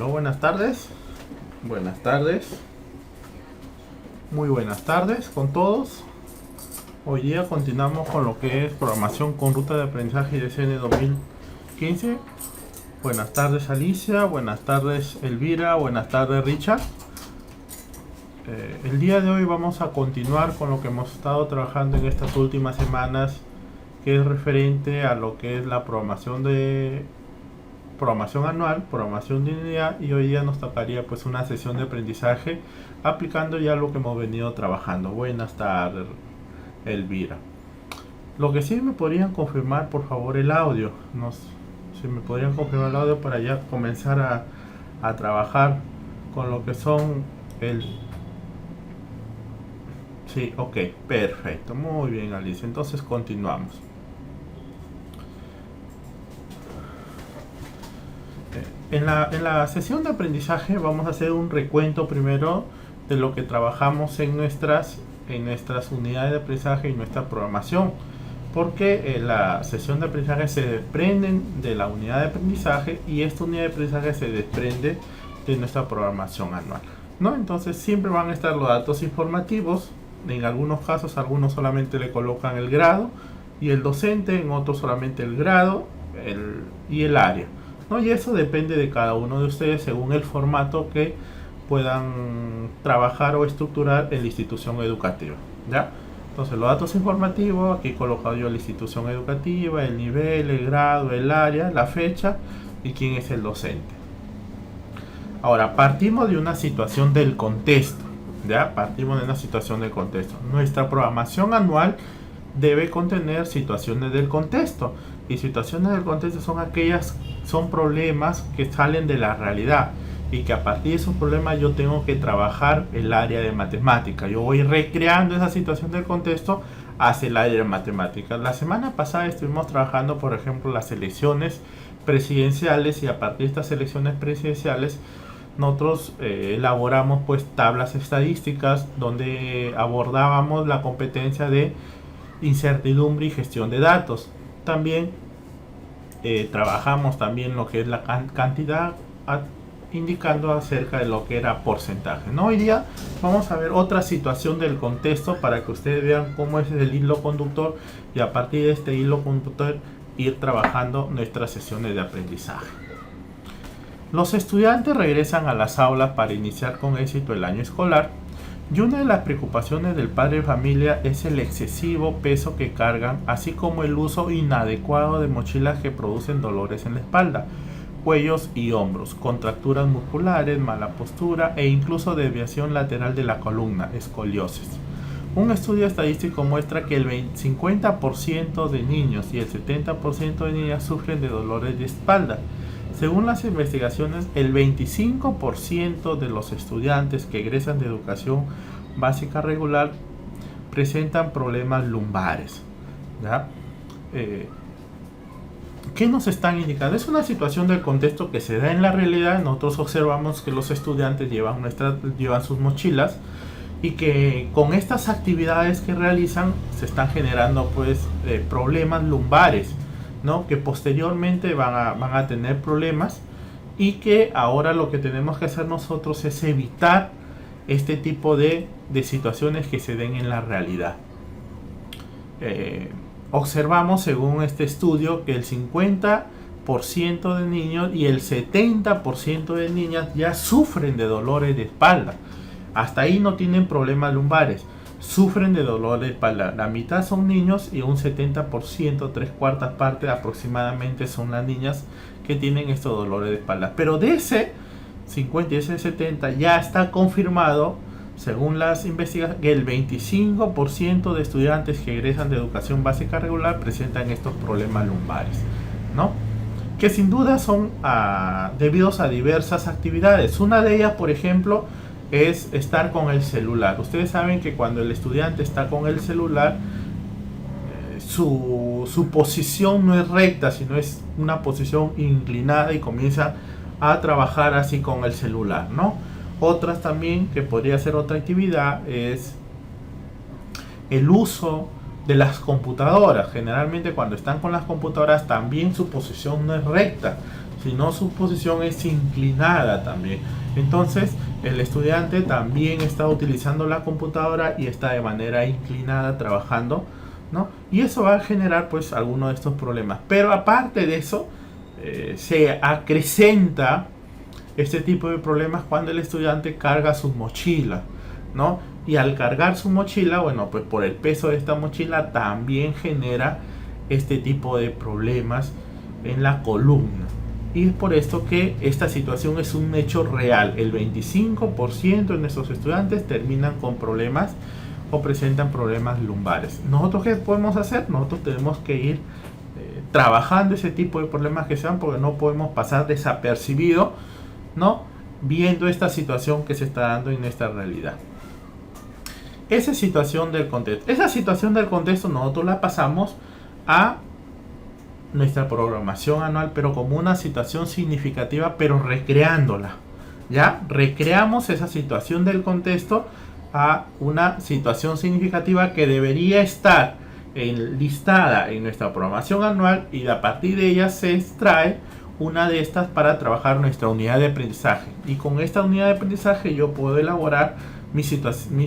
Aló, buenas tardes. Buenas tardes. Muy buenas tardes con todos. Hoy día continuamos con lo que es programación con ruta de aprendizaje IDCN 2015. Buenas tardes Alicia, buenas tardes Elvira, buenas tardes Richard. El día de hoy vamos a continuar con lo que hemos estado trabajando en estas últimas semanas, que es referente a lo que es la programación anual, programación de unidad, y hoy día nos tocaría pues una sesión de aprendizaje aplicando ya lo que hemos venido trabajando. Buenas tardes Elvira. Lo que sí me podrían confirmar por favor el audio, si me podrían confirmar el audio para ya comenzar a trabajar con lo que son Sí, ok, perfecto, muy bien Alicia, entonces continuamos. En la sesión de aprendizaje vamos a hacer un recuento primero de lo que trabajamos en nuestras unidades de aprendizaje y nuestra programación, porque la sesión de aprendizaje se desprenden de la unidad de aprendizaje y esta unidad de aprendizaje se desprende de nuestra programación anual, ¿no? Entonces siempre van a estar los datos informativos. En algunos casos algunos solamente le colocan el grado y el docente, en otros solamente el grado y el área, ¿no? Y eso depende de cada uno de ustedes según el formato que puedan trabajar o estructurar en la institución educativa, ¿ya? Entonces los datos informativos, aquí he colocado yo la institución educativa, el nivel, el grado, el área, la fecha y quién es el docente. Ahora partimos de una situación del contexto. Ya partimos de una situación del contexto. Nuestra programación anual debe contener situaciones del contexto. Y situaciones del contexto son problemas que salen de la realidad. Y que a partir de esos problemas yo tengo que trabajar el área de matemática. Yo voy recreando esa situación del contexto hacia el área de matemáticas. La semana pasada estuvimos trabajando, por ejemplo, las elecciones presidenciales. Y a partir de estas elecciones presidenciales nosotros elaboramos pues tablas estadísticas donde abordábamos la competencia de incertidumbre y gestión de datos. También trabajamos también lo que es la cantidad, indicando acerca de lo que era porcentaje, ¿no? Hoy día vamos a ver otra situación del contexto para que ustedes vean cómo es el hilo conductor y a partir de este hilo conductor ir trabajando nuestras sesiones de aprendizaje. Los estudiantes regresan a las aulas para iniciar con éxito el año escolar y una de las preocupaciones del padre de familia es el excesivo peso que cargan, así como el uso inadecuado de mochilas que producen dolores en la espalda, cuellos y hombros, contracturas musculares, mala postura e incluso desviación lateral de la columna, escoliosis. Un estudio estadístico muestra que el 50% de niños y el 70% de niñas sufren de dolores de espalda. Según las investigaciones, el 25% de los estudiantes que egresan de educación básica regular presentan problemas lumbares, ¿ya? ¿Qué nos están indicando? Es una situación del contexto que se da en la realidad. Nosotros observamos que los estudiantes llevan sus mochilas y que con estas actividades que realizan se están generando pues problemas lumbares, ¿no? Que posteriormente van a tener problemas y que ahora lo que tenemos que hacer nosotros es evitar este tipo de situaciones que se den en la realidad. Observamos según este estudio que el 50% de niños y el 70% de niñas ya sufren de dolores de espalda. Hasta ahí no tienen problemas lumbares. Sufren de dolor de espalda. La mitad son niños y un 70%, 3/4 parte aproximadamente son las niñas que tienen estos dolores de espalda. Pero de ese 50 y ese 70 ya está confirmado, según las investigaciones, que el 25% de estudiantes que egresan de educación básica regular presentan estos problemas lumbares, ¿no? Que sin duda son debidos a diversas actividades. Una de ellas, por ejemplo, es estar con el celular. Ustedes saben que cuando el estudiante está con el celular, su posición no es recta, sino es una posición inclinada y comienza a trabajar así con el celular, ¿no? Otras también, que podría ser otra actividad, es el uso de las computadoras. Generalmente cuando están con las computadoras también su posición no es recta, sino su posición es inclinada también. Entonces el estudiante también está utilizando la computadora y está de manera inclinada trabajando, ¿no? Y eso va a generar pues algunos de estos problemas. Pero aparte de eso, se acrecenta este tipo de problemas cuando el estudiante carga su mochila, ¿no? Y al cargar su mochila, bueno, pues por el peso de esta mochila también genera este tipo de problemas en la columna. Y es por esto que esta situación es un hecho real. El 25% de nuestros estudiantes terminan con problemas o presentan problemas lumbares. ¿Nosotros qué podemos hacer? Nosotros tenemos que ir trabajando ese tipo de problemas que sean, porque no podemos pasar desapercibido, ¿no? Viendo esta situación que se está dando en esta realidad. Esa situación del contexto nosotros la pasamos a nuestra programación anual, pero como una situación significativa, pero recreándola. ¿Ya? Recreamos esa situación del contexto a una situación significativa que debería estar listada en nuestra programación anual, y a partir de ella se extrae una de estas para trabajar nuestra unidad de aprendizaje. Y con esta unidad de aprendizaje yo puedo elaborar mis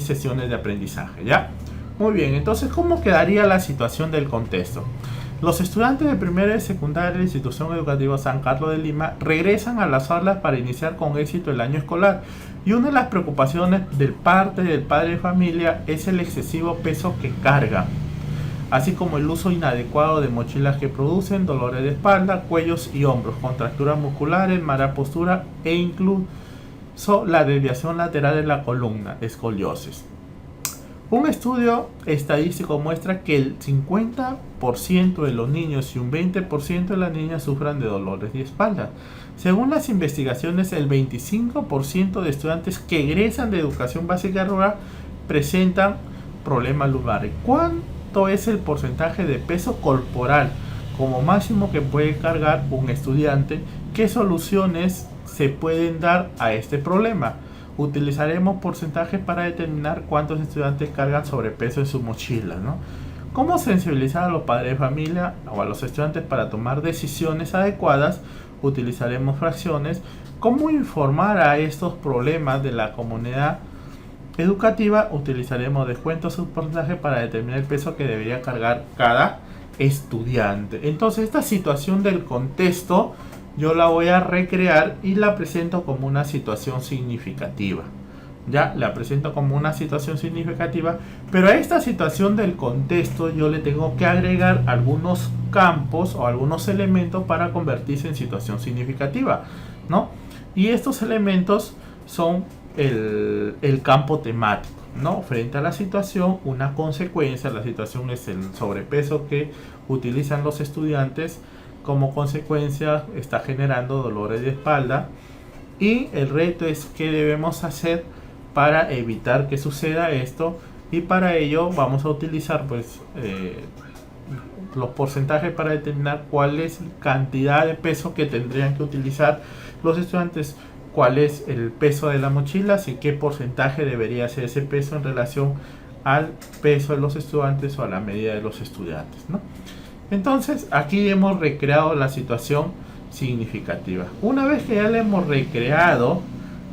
sesiones de aprendizaje. ¿Ya? Muy bien, entonces, ¿cómo quedaría la situación del contexto? Los estudiantes de primera y secundaria de la institución educativa San Carlos de Lima regresan a las aulas para iniciar con éxito el año escolar, y una de las preocupaciones del padre de familia es el excesivo peso que cargan, así como el uso inadecuado de mochilas que producen dolores de espalda, cuellos y hombros, contracturas musculares, mala postura e incluso la desviación lateral de la columna, escoliosis. Un estudio estadístico muestra que el 50% de los niños y un 20% de las niñas sufran de dolores de espalda. Según las investigaciones, el 25% de estudiantes que egresan de educación básica rural presentan problemas lumbares. ¿Cuánto es el porcentaje de peso corporal como máximo que puede cargar un estudiante? ¿Qué soluciones se pueden dar a este problema? Utilizaremos porcentajes para determinar cuántos estudiantes cargan sobrepeso en su mochila, ¿no? ¿Cómo sensibilizar a los padres de familia o a los estudiantes para tomar decisiones adecuadas? Utilizaremos fracciones. ¿Cómo informar a estos problemas de la comunidad educativa? Utilizaremos descuentos o porcentaje para determinar el peso que debería cargar cada estudiante. Entonces, esta situación del contexto yo la voy a recrear y la presento como una situación significativa. Ya la presento como una situación significativa, pero a esta situación del contexto yo le tengo que agregar algunos campos o algunos elementos para convertirse en situación significativa, ¿no? Y estos elementos son el campo temático, ¿no? Frente a la situación, una consecuencia. La situación es el sobrepeso que utilizan los estudiantes. Como consecuencia está generando dolores de espalda, y el reto es qué debemos hacer para evitar que suceda esto, y para ello vamos a utilizar pues los porcentajes para determinar cuál es la cantidad de peso que tendrían que utilizar los estudiantes, cuál es el peso de la mochila y qué porcentaje debería ser ese peso en relación al peso de los estudiantes o a la medida de los estudiantes, ¿no? Entonces aquí hemos recreado la situación significativa. Una vez que ya le hemos recreado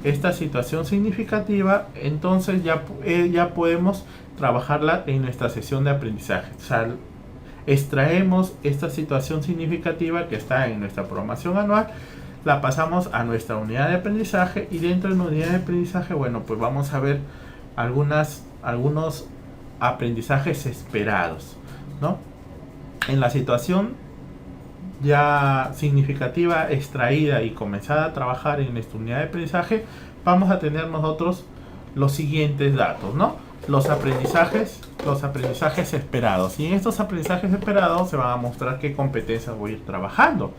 esta situación significativa, entonces ya podemos trabajarla en nuestra sesión de aprendizaje. O sea, extraemos esta situación significativa que está en nuestra programación anual, la pasamos a nuestra unidad de aprendizaje, y dentro de la unidad de aprendizaje, bueno, pues vamos a ver algunos aprendizajes esperados, ¿no? En la situación ya significativa, extraída y comenzada a trabajar en nuestra unidad de aprendizaje, vamos a tener nosotros los siguientes datos, ¿no? Los aprendizajes esperados. Y en estos aprendizajes esperados se van a mostrar qué competencias voy a ir trabajando,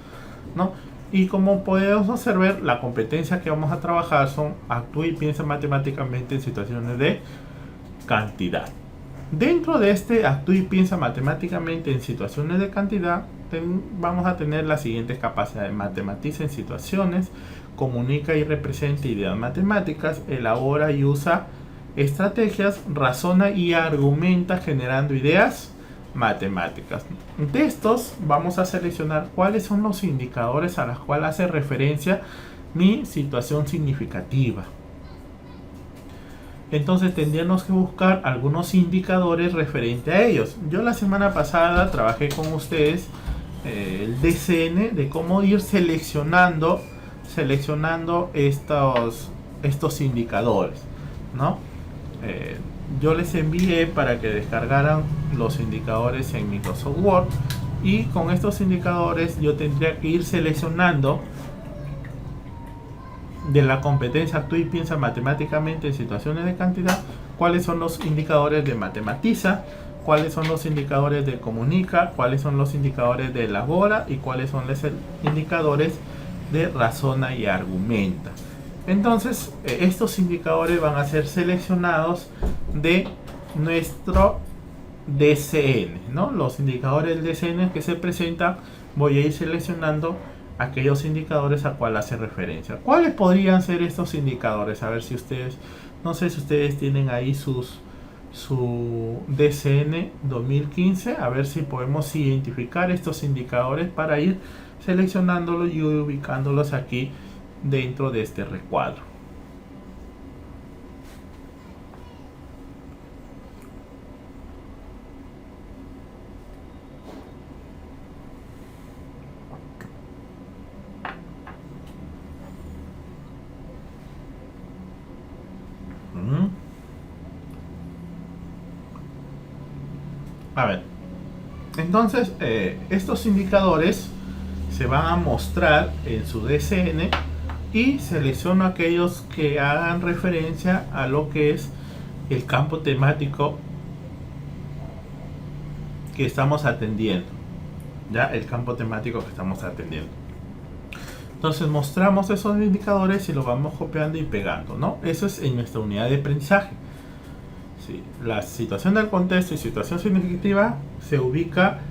¿no? Y como podemos observar, la competencia que vamos a trabajar son actúa y piensa matemáticamente en situaciones de cantidad. Dentro de este actúa y piensa matemáticamente en situaciones de cantidad, vamos a tener las siguientes capacidades: matematiza en situaciones, comunica y representa ideas matemáticas, elabora y usa estrategias, razona y argumenta generando ideas matemáticas. De estos vamos a seleccionar cuáles son los indicadores a los cuales hace referencia mi situación significativa. Entonces tendríamos que buscar algunos indicadores referente a ellos. Yo la semana pasada trabajé con ustedes el DCN de cómo ir seleccionando estos indicadores, ¿no? Yo les envié para que descargaran los indicadores en Microsoft Word, y con estos indicadores yo tendría que ir seleccionando de la competencia Actúa y Piensa Matemáticamente en Situaciones de Cantidad cuáles son los indicadores de Matematiza, cuáles son los indicadores de Comunica, cuáles son los indicadores de Elabora y cuáles son los indicadores de Razona y Argumenta. Entonces estos indicadores van a ser seleccionados de nuestro DCN, ¿no? Los indicadores del DCN que se presentan, voy a ir seleccionando aquellos indicadores a cuál hace referencia. ¿Cuáles podrían ser estos indicadores? A ver si ustedes, no sé si ustedes tienen ahí su DCN 2015, a ver si podemos identificar estos indicadores para ir seleccionándolos y ubicándolos aquí dentro de este recuadro. A ver, entonces estos indicadores se van a mostrar en su DCN y selecciono aquellos que hagan referencia a lo que es el campo temático que estamos atendiendo, ya el campo temático que estamos atendiendo. Entonces mostramos esos indicadores y los vamos copiando y pegando, ¿no? Eso es en nuestra unidad de aprendizaje. Sí, la situación del contexto y situación significativa se ubica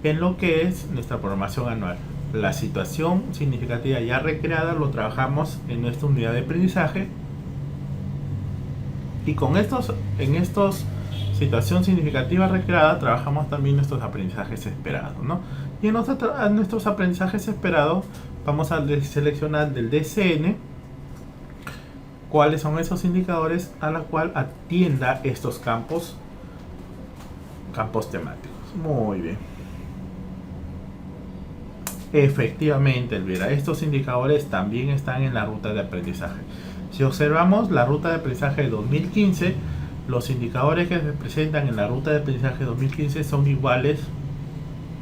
en lo que es nuestra programación anual. La situación significativa ya recreada lo trabajamos en nuestra unidad de aprendizaje, y con en estos situación significativa recreada trabajamos también nuestros aprendizajes esperados, ¿no? Y en nuestros aprendizajes esperados vamos a seleccionar del DCN cuáles son esos indicadores a la cual atienda estos campos temáticos. Muy bien. Efectivamente, Elvira, estos indicadores también están en la ruta de aprendizaje. Si observamos la ruta de aprendizaje de 2015, los indicadores que se presentan en la ruta de aprendizaje 2015 son iguales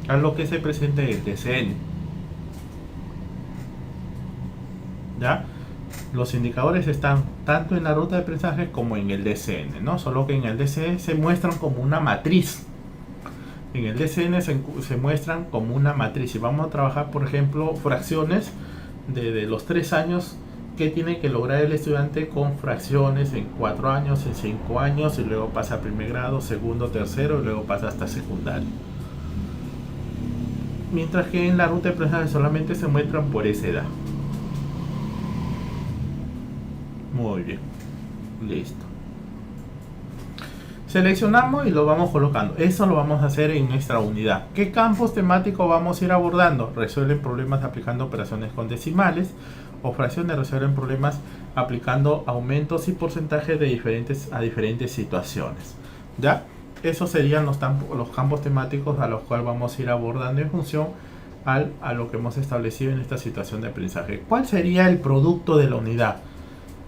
a lo que se presenta en el DCN. ¿Ya? Los indicadores están tanto en la ruta de aprendizaje como en el DCN, ¿no? Solo que en el DCN se muestran como una matriz. En el DCN se muestran como una matriz. Y vamos a trabajar, por ejemplo, fracciones de los 3 años que tiene que lograr el estudiante con fracciones en 4 años, en 5 años, y luego pasa a primer grado, segundo, tercero, y luego pasa hasta secundario. Mientras que en la ruta de aprendizaje solamente se muestran por esa edad. Muy bien, listo. Seleccionamos y lo vamos colocando. Eso lo vamos a hacer en nuestra unidad. ¿Qué campos temáticos vamos a ir abordando? Resuelven problemas aplicando operaciones con decimales, o fracciones resuelven problemas aplicando aumentos y porcentajes a diferentes situaciones. ¿Ya? Esos serían los campos temáticos a los cuales vamos a ir abordando en función a lo que hemos establecido en esta situación de aprendizaje. ¿Cuál sería el producto de la unidad?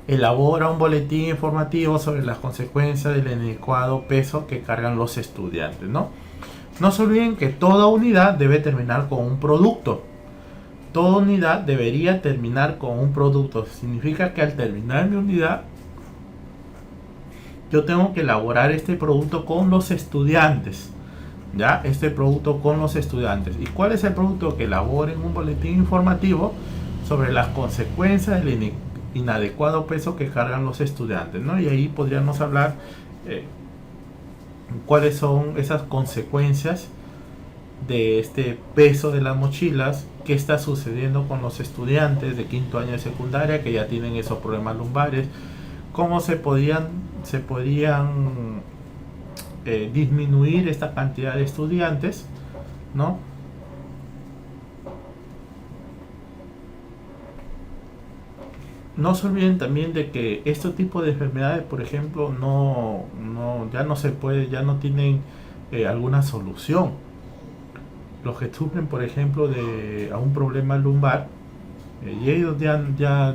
Elabora un boletín informativo sobre las consecuencias del inadecuado peso que cargan los estudiantes, ¿no? No se olviden que toda unidad debe terminar con un producto. Toda unidad debería terminar con un producto. Significa que al terminar mi unidad, yo tengo que elaborar este producto con los estudiantes. ¿Ya? Este producto con los estudiantes. ¿Y cuál es el producto? Que elaboren un boletín informativo sobre las consecuencias del inadecuado peso que cargan los estudiantes, ¿no? Y ahí podríamos hablar cuáles son esas consecuencias de este peso de las mochilas, qué está sucediendo con los estudiantes de quinto año de secundaria que ya tienen esos problemas lumbares, cómo se podían disminuir esta cantidad de estudiantes, ¿no? No se olviden también de que este tipo de enfermedades, por ejemplo, ya no se puede, ya no tienen alguna solución. Los que sufren, por ejemplo, de a un problema lumbar, y ellos ya ya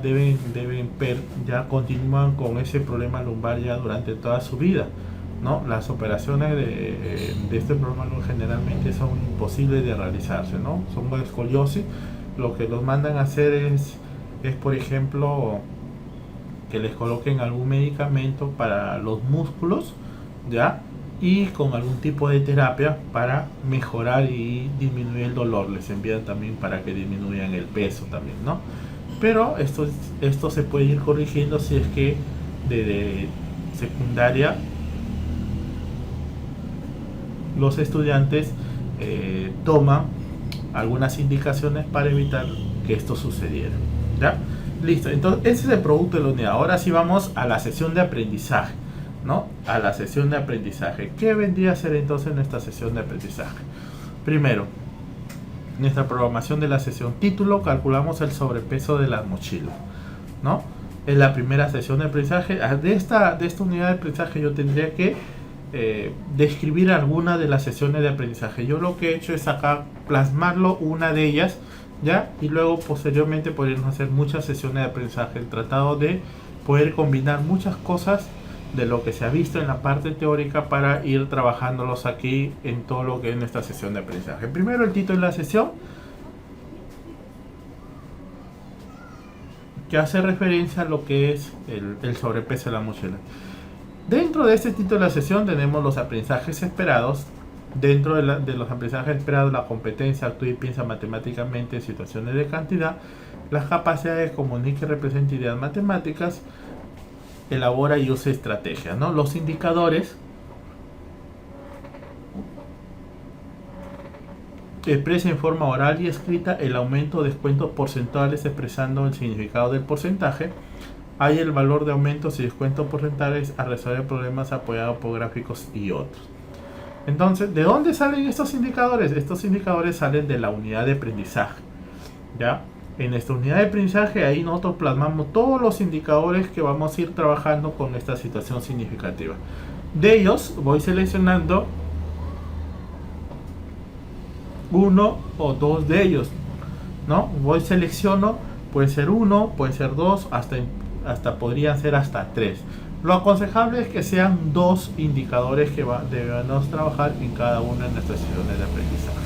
continúan con ese problema lumbar ya durante toda su vida, ¿no? Las operaciones de este problema lumbar generalmente son imposibles de realizarse, ¿no? Son escoliosis. Lo que los mandan a hacer es por ejemplo, que les coloquen algún medicamento para los músculos, ¿ya? Y con algún tipo de terapia para mejorar y disminuir el dolor. Les envían también para que disminuyan el peso también, ¿no? Pero esto se puede ir corrigiendo si es que de secundaria los estudiantes toman algunas indicaciones para evitar que esto sucediera, ¿ya? Listo, entonces ese es el producto de la unidad. Ahora sí vamos a la sesión de aprendizaje, ¿no? A la sesión de aprendizaje. ¿Qué vendría a ser entonces nuestra sesión de aprendizaje? Primero, nuestra programación de la sesión. Título: calculamos el sobrepeso de las mochilas, ¿no? Es la primera sesión de aprendizaje. De esta unidad de aprendizaje yo tendría que describir alguna de las sesiones de aprendizaje. Yo lo que he hecho es acá plasmarlo, una de ellas, ¿ya? Y luego posteriormente podríamos hacer muchas sesiones de aprendizaje. El tratado de poder combinar muchas cosas de lo que se ha visto en la parte teórica para ir trabajándolos aquí en todo lo que es nuestra sesión de aprendizaje. Primero, el título de la sesión, que hace referencia a lo que es el sobrepeso de la mochila. Dentro de este título de la sesión tenemos los aprendizajes esperados. Dentro de los aprendizajes esperados, la competencia: actúa y piensa matemáticamente en situaciones de cantidad. Las capacidades: comunica y representa ideas matemáticas. Elabora y usa estrategias, ¿no? Los indicadores: expresa en forma oral y escrita el aumento o descuentos porcentuales expresando el significado del porcentaje. Hay el valor de aumentos y descuentos porcentuales a resolver problemas apoyados por gráficos y otros. Entonces, ¿de dónde salen estos indicadores? Estos indicadores salen de la unidad de aprendizaje, ¿ya? En esta unidad de aprendizaje, ahí nosotros plasmamos todos los indicadores que vamos a ir trabajando con esta situación significativa. De ellos voy seleccionando uno o dos de ellos, ¿no? Selecciono, puede ser uno, puede ser dos, hasta podrían ser hasta tres. Lo aconsejable es que sean dos indicadores que debemos trabajar en cada una de nuestras sesiones de aprendizaje.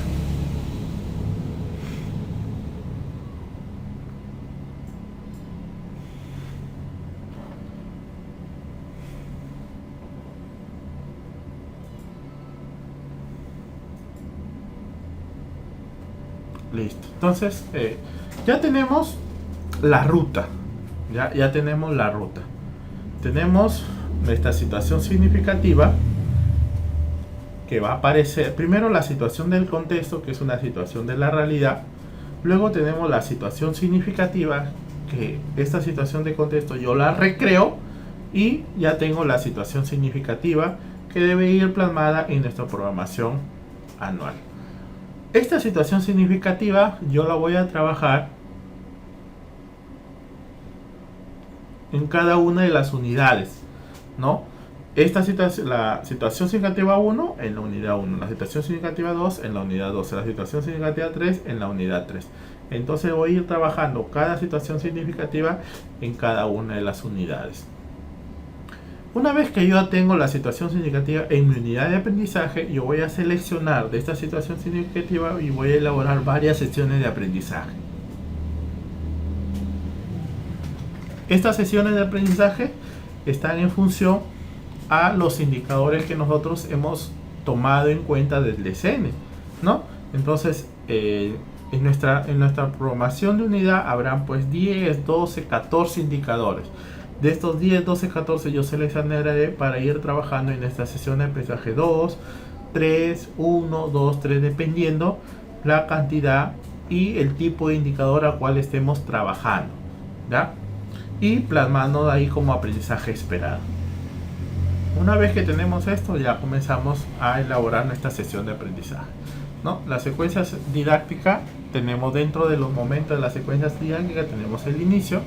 Listo. Entonces, ya tenemos la ruta. Ya tenemos la ruta. Tenemos esta situación significativa que va a aparecer. Primero, la situación del contexto, que es una situación de la realidad. Luego tenemos la situación significativa, que esta situación de contexto yo la recreo. Y ya tengo la situación significativa, que debe ir plasmada en nuestra programación anual. Esta situación significativa yo la voy a trabajar en cada una de las unidades, ¿no? La situación significativa 1 en la unidad 1, la situación significativa 2 en la unidad 2, la situación significativa 3 en la unidad 3. Entonces voy a ir trabajando cada situación significativa en cada una de las unidades. Una vez que yo tengo la situación significativa en mi unidad de aprendizaje, yo voy a seleccionar de esta situación significativa y voy a elaborar varias sesiones de aprendizaje. Estas sesiones de aprendizaje están en función a los indicadores que nosotros hemos tomado en cuenta del DCN, ¿no? Entonces, en nuestra programación de unidad habrán pues 10, 12, 14 indicadores. De estos 10, 12, 14 yo seleccionaré para ir trabajando en esta sesión de aprendizaje 2, 3, 1, 2, 3, dependiendo la cantidad y el tipo de indicador al cual estemos trabajando, ¿ya? Y plasmando ahí como aprendizaje esperado. Una vez que tenemos esto, ya comenzamos a elaborar nuestra sesión de aprendizaje, ¿no? La secuencia didáctica, tenemos dentro de los momentos de la secuencia didáctica, tenemos el inicio,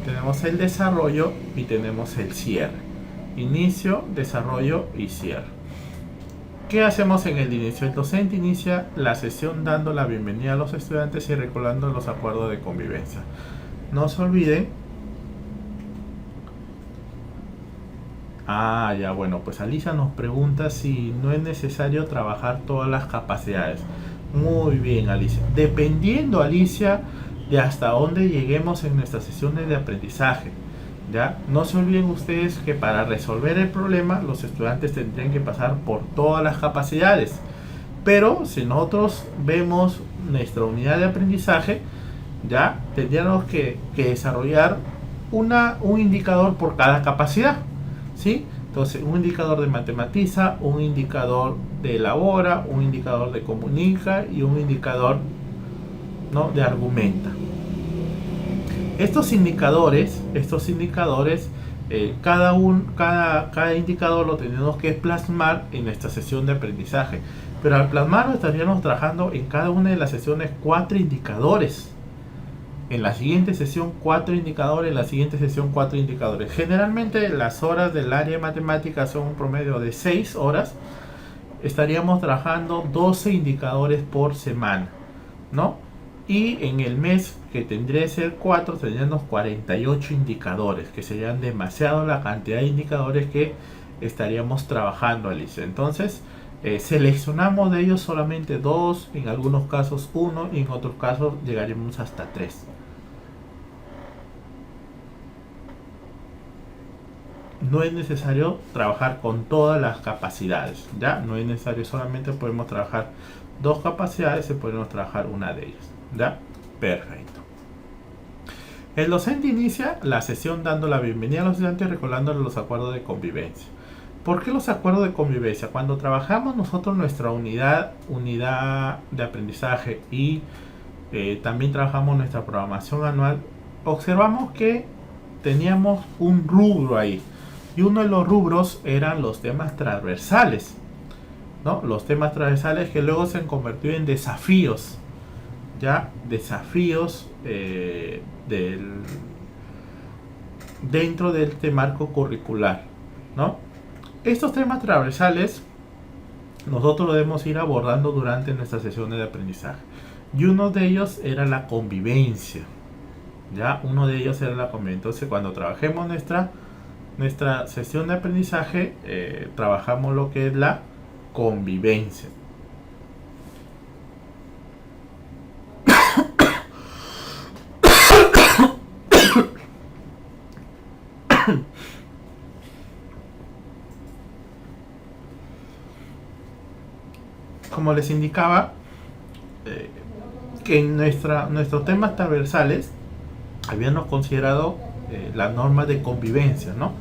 tenemos el desarrollo y tenemos el cierre. Inicio, desarrollo y cierre. ¿Qué hacemos en el inicio? El docente inicia la sesión dando la bienvenida a los estudiantes y recordando los acuerdos de convivencia. No se olviden. Ya, bueno, pues Alicia nos pregunta si no es necesario trabajar todas las capacidades. Muy bien, Alicia. Dependiendo, Alicia, de hasta dónde lleguemos en nuestras sesiones de aprendizaje. ¿Ya? No se olviden ustedes que para resolver el problema los estudiantes tendrían que pasar por todas las capacidades. Pero si nosotros vemos nuestra unidad de aprendizaje, ya tendríamos que desarrollar un indicador por cada capacidad, ¿sí? Entonces, un indicador de matematiza, un indicador de elabora, un indicador de comunica y un indicador, ¿no?, de argumenta. Estos indicadores, cada indicador lo tenemos que plasmar en nuestra sesión de aprendizaje. Pero al plasmarlo estaríamos trabajando en cada una de las sesiones 4 indicadores. En la siguiente sesión 4 indicadores, en la siguiente sesión 4 indicadores. Generalmente las horas del área de matemáticas son un promedio de 6 horas. Estaríamos trabajando 12 indicadores por semana, ¿no? Y en el mes, que tendría que ser 4, tendríamos 48 indicadores, que serían demasiado la cantidad de indicadores que estaríamos trabajando, Alicia. Entonces, seleccionamos de ellos solamente 2, en algunos casos 1 y en otros casos llegaremos hasta 3. No es necesario trabajar con todas las capacidades, ¿ya? No es necesario, solamente podemos trabajar 2 capacidades y podemos trabajar una de ellas, ¿ya? Perfecto. El docente inicia la sesión dando la bienvenida a los estudiantes y recordándoles los acuerdos de convivencia. ¿Por qué los acuerdos de convivencia? Cuando trabajamos nosotros nuestra unidad de aprendizaje y también trabajamos nuestra programación anual, observamos que teníamos un rubro ahí. Y uno de los rubros eran los temas transversales, ¿no? Los temas transversales que luego se han convertido en desafíos, ¿ya? Desafíos dentro de este marco curricular, ¿no? Estos temas transversales nosotros lo debemos ir abordando durante nuestras sesiones de aprendizaje. Y uno de ellos era la convivencia, ¿ya? Uno de ellos era la convivencia. Entonces, cuando trabajemos nuestra sesión de aprendizaje, trabajamos lo que es la convivencia. Como les indicaba, que en nuestros temas transversales habíamos considerado las normas de convivencia, ¿no?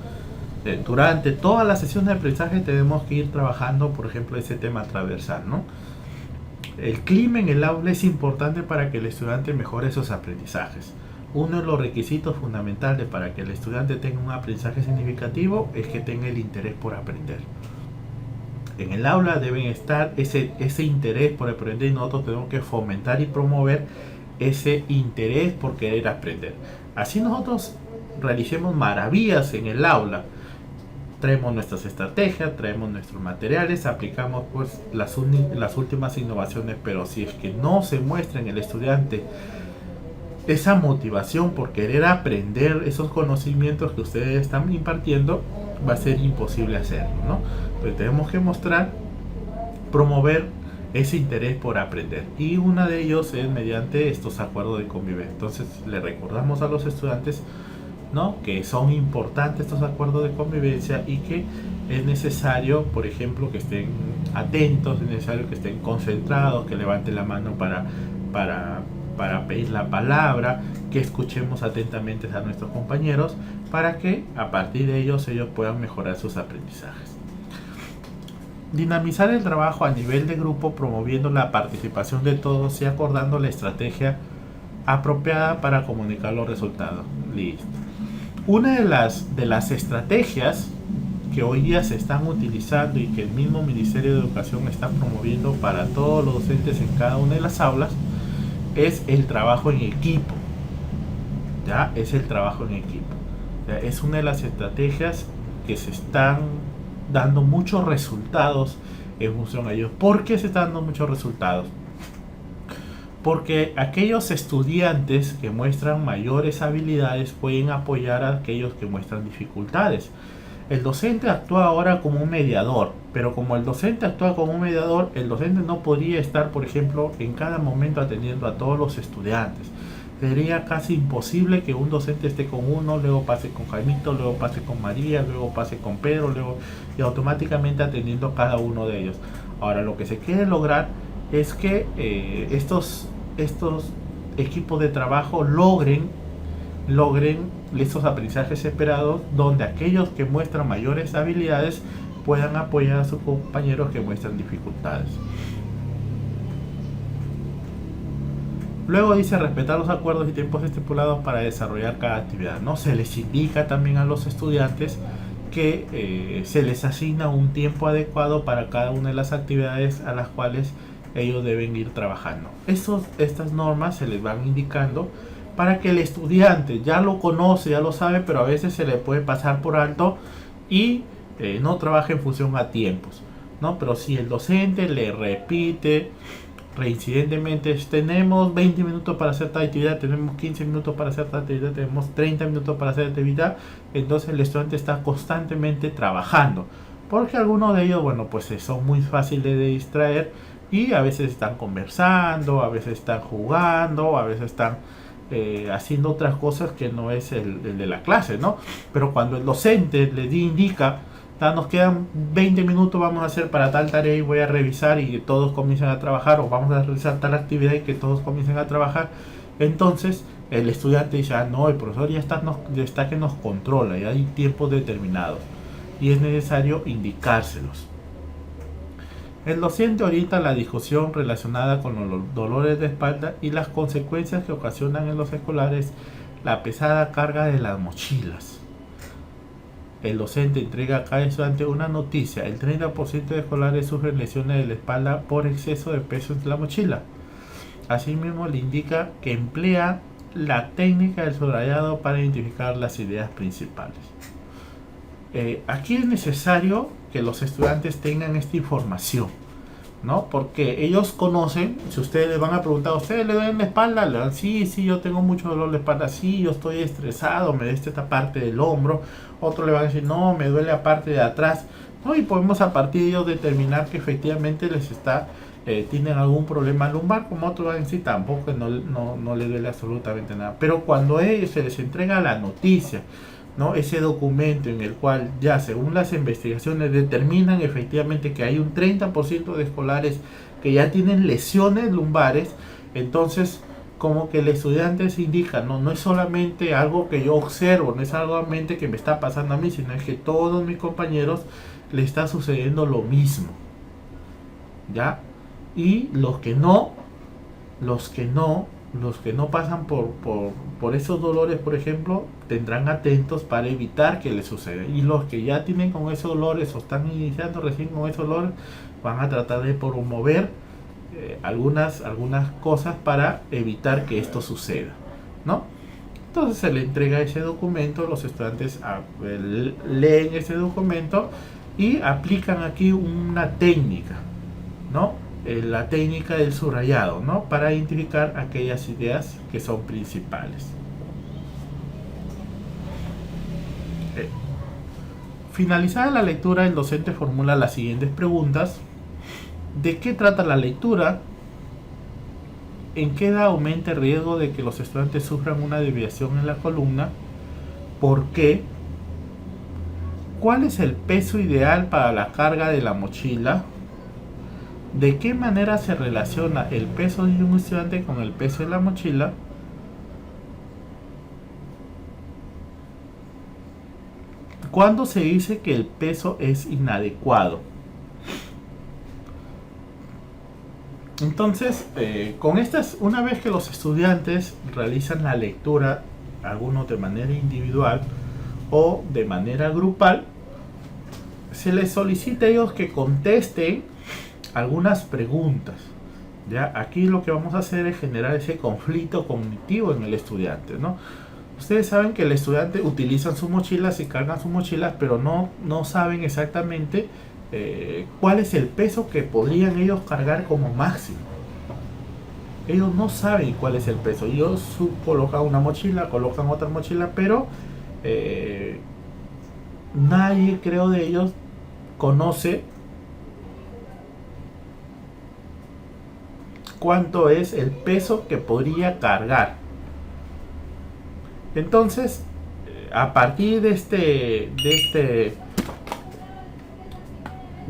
Durante toda la sesión de aprendizaje tenemos que ir trabajando, por ejemplo, ese tema transversal, ¿no? El clima en el aula es importante para que el estudiante mejore sus aprendizajes. Uno de los requisitos fundamentales para que el estudiante tenga un aprendizaje significativo es que tenga el interés por aprender. En el aula deben estar ese interés por aprender, y nosotros tenemos que fomentar y promover ese interés por querer aprender. Así nosotros realicemos maravillas en el aula, traemos nuestras estrategias, traemos nuestros materiales, aplicamos pues las últimas innovaciones, pero si es que no se muestra en el estudiante esa motivación por querer aprender esos conocimientos que ustedes están impartiendo, va a ser imposible hacerlo, ¿no? Entonces tenemos que promover ese interés por aprender, y uno de ellos es mediante estos acuerdos de convivencia. Entonces le recordamos a los estudiantes, ¿no?, que son importantes estos acuerdos de convivencia y que es necesario, por ejemplo, que estén atentos, es necesario que estén concentrados, que levanten la mano para pedir la palabra, que escuchemos atentamente a nuestros compañeros para que a partir de ellos puedan mejorar sus aprendizajes. Dinamizar el trabajo a nivel de grupo, promoviendo la participación de todos y acordando la estrategia apropiada para comunicar los resultados. Listo. Una de las estrategias que hoy día se están utilizando y que el mismo Ministerio de Educación está promoviendo para todos los docentes en cada una de las aulas es el trabajo en equipo. Ya es el trabajo en equipo. Ya, es una de las estrategias que se están dando muchos resultados en función a ellos. ¿Por qué se están dando muchos resultados? Porque aquellos estudiantes que muestran mayores habilidades pueden apoyar a aquellos que muestran dificultades. El docente actúa ahora como un mediador, pero como el docente actúa como un mediador, el docente no podría estar, por ejemplo, en cada momento atendiendo a todos los estudiantes. Sería casi imposible que un docente esté con uno, luego pase con Jaimito, luego pase con María, luego pase con Pedro, luego y automáticamente atendiendo a cada uno de ellos. Ahora, lo que se quiere lograr es que estos equipos de trabajo logren estos aprendizajes esperados, donde aquellos que muestran mayores habilidades puedan apoyar a sus compañeros que muestran dificultades. Luego dice respetar los acuerdos y tiempos estipulados para desarrollar cada actividad, ¿no? Se les indica también a los estudiantes que se les asigna un tiempo adecuado para cada una de las actividades a las cuales ellos deben ir trabajando. Estas normas se les van indicando para que el estudiante ya lo conoce, ya lo sabe, pero a veces se le puede pasar por alto y no trabaja en función a tiempos, ¿no? Pero si el docente le repite reincidentemente, tenemos 20 minutos para hacer tal actividad, tenemos 15 minutos para hacer tal actividad, tenemos 30 minutos para hacer actividad, entonces el estudiante está constantemente trabajando, porque algunos de ellos, bueno, pues son muy fáciles de distraer y a veces están conversando, a veces están jugando, a veces están haciendo otras cosas que no es el de la clase, ¿no? Pero cuando el docente les indica, nos quedan 20 minutos, vamos a hacer para tal tarea y voy a revisar y que todos comiencen a trabajar, o vamos a realizar tal actividad y que todos comiencen a trabajar, entonces el estudiante dice, no, el profesor ya está que nos controla y hay tiempos determinados y es necesario indicárselos. El docente orienta la discusión relacionada con los dolores de espalda y las consecuencias que ocasionan en los escolares la pesada carga de las mochilas. El docente entrega a cada estudiante una noticia. El 30% de escolares sufren lesiones de la espalda por exceso de peso en la mochila. Asimismo, le indica que emplea la técnica del subrayado para identificar las ideas principales. Aquí es necesario que los estudiantes tengan esta información, ¿no? Porque ellos conocen, si ustedes les van a preguntar, ¿ustedes le duelen la espalda? Le dan, sí, yo tengo mucho dolor de espalda, sí, yo estoy estresado, me duele esta parte del hombro. Otro le van a decir, no, me duele la parte de atrás, ¿no? Y podemos a partir de ellos determinar que efectivamente tienen algún problema lumbar, como otros van a decir, tampoco no le duele absolutamente nada. Pero cuando se les entrega la noticia, ¿no? Ese documento en el cual ya según las investigaciones determinan efectivamente que hay un 30% de escolares que ya tienen lesiones lumbares, entonces como que el estudiante se indica, no es solamente algo que yo observo, no es solamente que me está pasando a mí, sino es que todos mis compañeros le está sucediendo lo mismo, ¿ya? Y los que no pasan por esos dolores, por ejemplo, tendrán atentos para evitar que les suceda. Y los que ya tienen con esos dolores o están iniciando recién con esos dolores, van a tratar de promover algunas cosas para evitar que esto suceda, ¿no? Entonces se le entrega ese documento, los estudiantes leen ese documento y aplican aquí una técnica, ¿no? La técnica del subrayado, ¿no? Para identificar aquellas ideas que son principales. Finalizada la lectura, el docente formula las siguientes preguntas. ¿De qué trata la lectura? ¿En qué edad aumenta el riesgo de que los estudiantes sufran una desviación en la columna? ¿Por qué? ¿Cuál es el peso ideal para la carga de la mochila? ¿De qué manera se relaciona el peso de un estudiante con el peso de la mochila? ¿Cuándo se dice que el peso es inadecuado? Entonces, con estas, una vez que los estudiantes realizan la lectura, algunos de manera individual o de manera grupal, se les solicita a ellos que contesten algunas preguntas. ¿Ya? Aquí lo que vamos a hacer es generar ese conflicto cognitivo en el estudiante, ¿no? Ustedes saben que el estudiante utilizan sus mochilas y cargan sus mochilas, pero no saben exactamente cuál es el peso que podrían ellos cargar como máximo. Ellos no saben cuál es el peso. Ellos colocan una mochila, colocan otra mochila, pero nadie, creo, de ellos conoce cuánto es el peso que podría cargar. Entonces, a partir de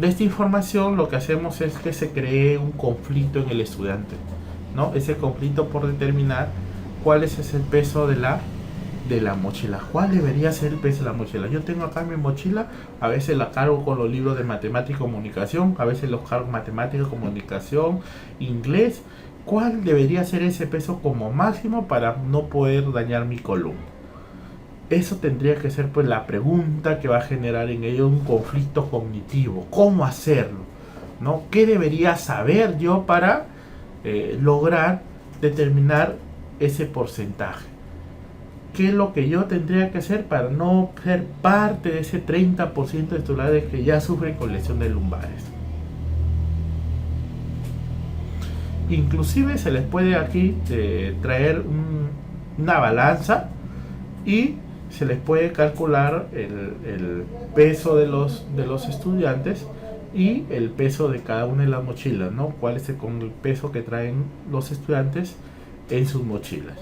esta información, lo que hacemos es que se cree un conflicto en el estudiante, ¿no? Ese conflicto por determinar cuál es el peso de la mochila. ¿Cuál debería ser el peso de la mochila? Yo tengo acá mi mochila, a veces la cargo con los libros de matemática y comunicación, a veces los cargo matemática, comunicación, inglés. ¿Cuál debería ser ese peso como máximo para no poder dañar mi columna? Eso tendría que ser pues la pregunta que va a generar en ello un conflicto cognitivo. ¿Cómo hacerlo? ¿No? ¿Qué debería saber yo para lograr determinar ese porcentaje? ¿Qué es lo que yo tendría que hacer para no ser parte de ese 30% de estudiantes que ya sufren con lesión de lumbares? Inclusive se les puede aquí traer una balanza y se les puede calcular el peso de los estudiantes y el peso de cada una de las mochilas, ¿no? ¿Cuál es el peso que traen los estudiantes en sus mochilas?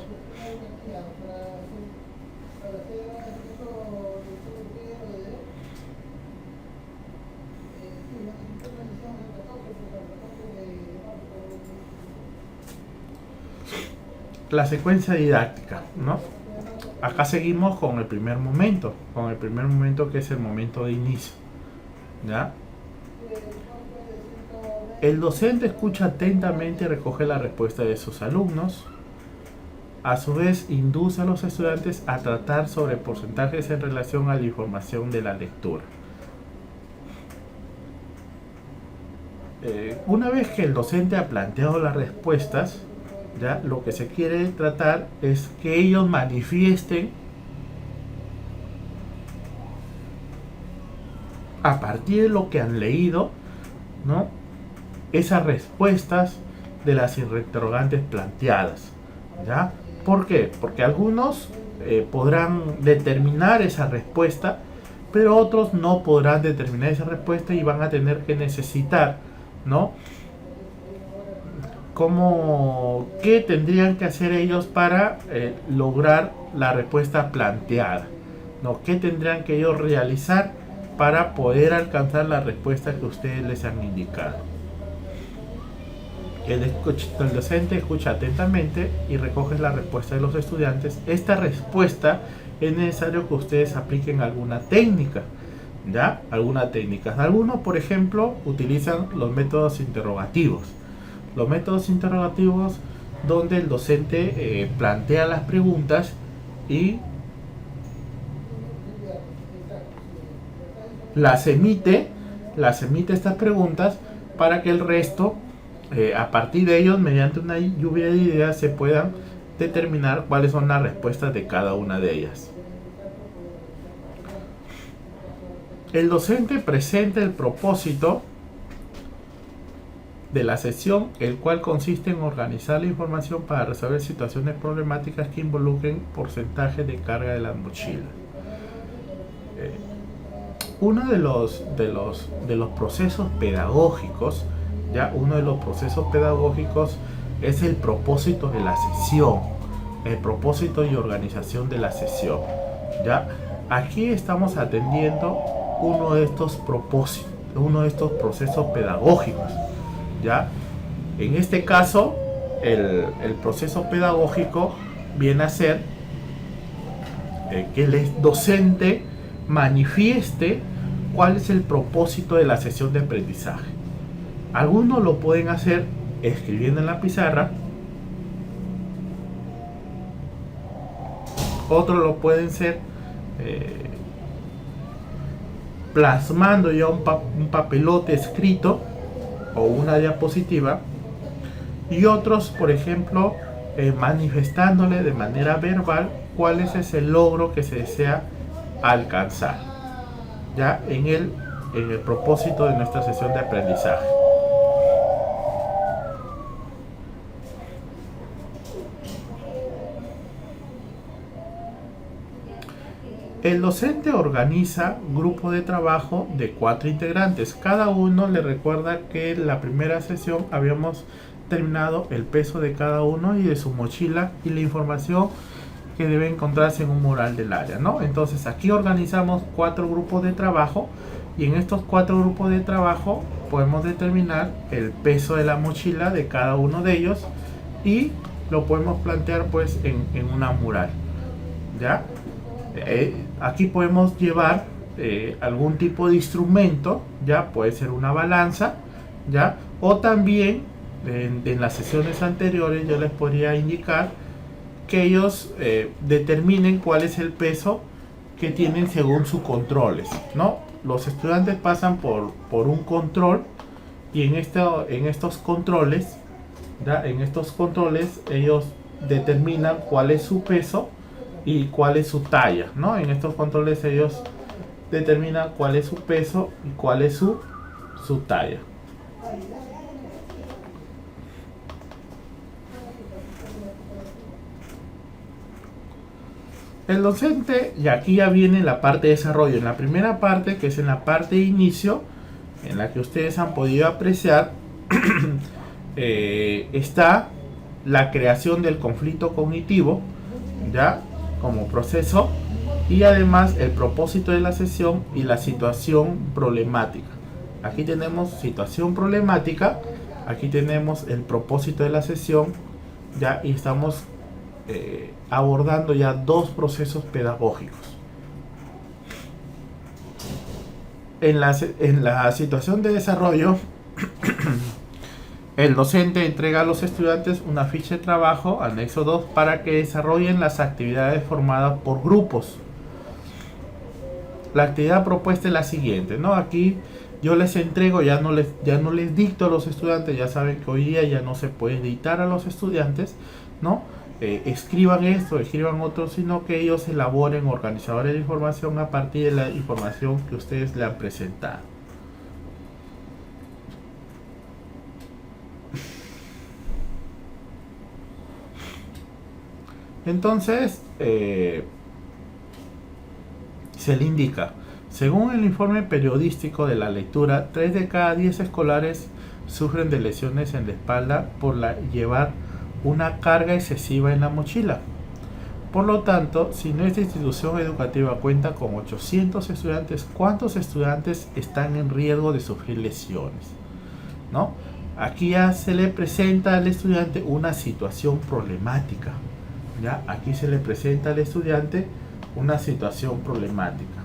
La secuencia didáctica, ¿no? Acá seguimos con el primer momento, que es el momento de inicio, ¿ya? El docente escucha atentamente y recoge la respuesta de sus alumnos. A su vez, induce a los estudiantes a tratar sobre porcentajes en relación a la información de la lectura. Una vez que el docente ha planteado las respuestas, ¿ya? Lo que se quiere tratar es que ellos manifiesten a partir de lo que han leído, ¿no? Esas respuestas de las interrogantes planteadas, ¿ya? ¿Por qué? Porque algunos podrán determinar esa respuesta, pero otros no podrán determinar esa respuesta y van a tener que necesitar, ¿no? ¿Qué tendrían que hacer ellos para lograr la respuesta planteada? ¿No? ¿Qué tendrían que ellos realizar para poder alcanzar la respuesta que ustedes les han indicado? El docente escucha atentamente y recoge la respuesta de los estudiantes. Esta respuesta es necesario que ustedes apliquen alguna técnica, ¿ya? Alguna técnica. Algunos, por ejemplo, utilizan los métodos interrogativos. Los métodos interrogativos donde el docente plantea las preguntas y las emite estas preguntas para que el resto, a partir de ellos, mediante una lluvia de ideas, se puedan determinar cuáles son las respuestas de cada una de ellas. El docente presenta el propósito de la sesión, el cual consiste en organizar la información para resolver situaciones problemáticas que involucren porcentaje de carga de las mochilas. Uno de los procesos pedagógicos, ¿ya? Uno de los procesos pedagógicos es el propósito de la sesión, el propósito y organización de la sesión, ¿ya? Aquí estamos atendiendo uno de estos propósitos, uno de estos procesos pedagógicos, ¿ya? En este caso, el proceso pedagógico viene a ser que el docente manifieste cuál es el propósito de la sesión de aprendizaje. Algunos lo pueden hacer escribiendo en la pizarra, otros lo pueden hacer plasmando ya un papelote escrito o una diapositiva, y otros, por ejemplo, manifestándole de manera verbal cuál es ese logro que se desea alcanzar ya en el propósito de nuestra sesión de aprendizaje. El docente organiza grupo de trabajo de 4 integrantes. Cada uno le recuerda que en la primera sesión habíamos terminado el peso de cada uno y de su mochila y la información que debe encontrarse en un mural del área, ¿no? Entonces aquí organizamos 4 grupos de trabajo, y en estos 4 grupos de trabajo podemos determinar el peso de la mochila de cada uno de ellos y lo podemos plantear pues en una mural, ¿ya? Aquí podemos llevar algún tipo de instrumento, ya puede ser una balanza, ya, o también en las sesiones anteriores yo les podría indicar que ellos determinen cuál es el peso que tienen según sus controles, ¿no? Los estudiantes pasan por un control, y en estos controles, ¿ya? En estos controles ellos determinan cuál es su peso y cuál es su talla, ¿no? En estos controles ellos determinan cuál es su peso y cuál es su talla. El docente, y aquí ya viene la parte de desarrollo. En la primera parte, que es en la parte de inicio, en la que ustedes han podido apreciar, está la creación del conflicto cognitivo, ya, como proceso, y además el propósito de la sesión y la situación problemática. Aquí tenemos situación problemática, aquí tenemos el propósito de la sesión, ya, y estamos abordando ya 2 procesos pedagógicos. En la situación de desarrollo, el docente entrega a los estudiantes una ficha de trabajo, anexo 2, para que desarrollen las actividades formadas por grupos. La actividad propuesta es la siguiente, ¿no? Aquí yo les entrego, ya no les dicto a los estudiantes, ya saben que hoy día ya no se puede dictar a los estudiantes, ¿no? Escriban esto, escriban otro, sino que ellos elaboren organizadores de información a partir de la información que ustedes le han presentado. Entonces, se le indica, según el informe periodístico de la lectura, 3 de cada 10 escolares sufren de lesiones en la espalda por llevar una carga excesiva en la mochila. Por lo tanto, si nuestra institución educativa cuenta con 800 estudiantes, ¿cuántos estudiantes están en riesgo de sufrir lesiones? ¿No? Aquí ya se le presenta al estudiante una situación problemática. ¿Ya? Aquí se le presenta al estudiante una situación problemática.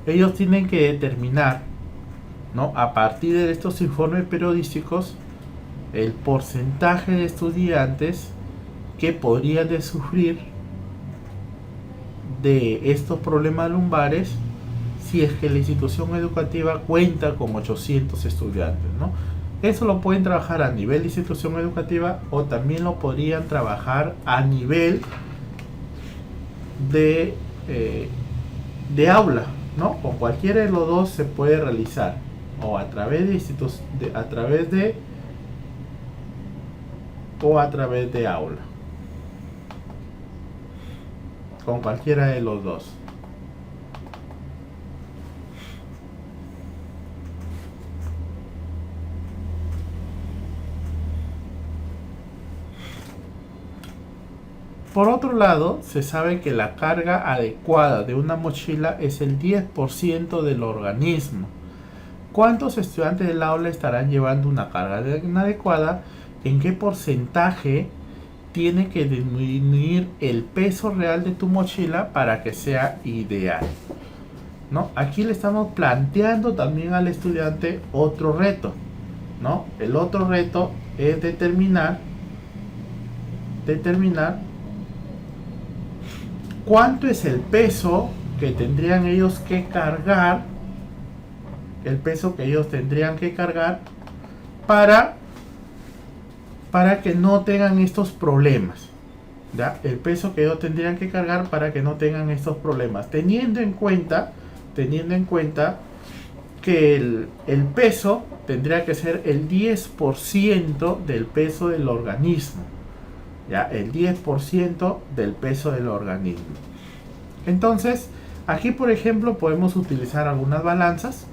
Ellos tienen que determinar, ¿no?, a partir de estos informes periodísticos, el porcentaje de estudiantes que podrían de sufrir de estos problemas lumbares si es que la institución educativa cuenta con 800 estudiantes, ¿no? Eso lo pueden trabajar a nivel de institución educativa, o también lo podrían trabajar a nivel de aula, ¿no? Con cualquiera de los dos se puede realizar, o a través de aula, con cualquiera de los dos. Por otro lado, se sabe que la carga adecuada de una mochila es el 10% del organismo. ¿Cuántos estudiantes del aula estarán llevando una carga inadecuada? ¿En qué porcentaje tiene que disminuir el peso real de tu mochila para que sea ideal? ¿No? Aquí le estamos planteando también al estudiante otro reto, ¿no? El otro reto es determinar determinar cuánto es el peso que tendrían ellos que cargar, el peso que ellos tendrían que cargar para que no tengan estos problemas. ¿Ya? El peso que ellos tendrían que cargar para que no tengan estos problemas, teniendo en cuenta que el peso tendría que ser el 10% del peso del organismo. ¿Ya? El 10% del peso del organismo. Entonces, aquí por ejemplo podemos utilizar algunas balanzas,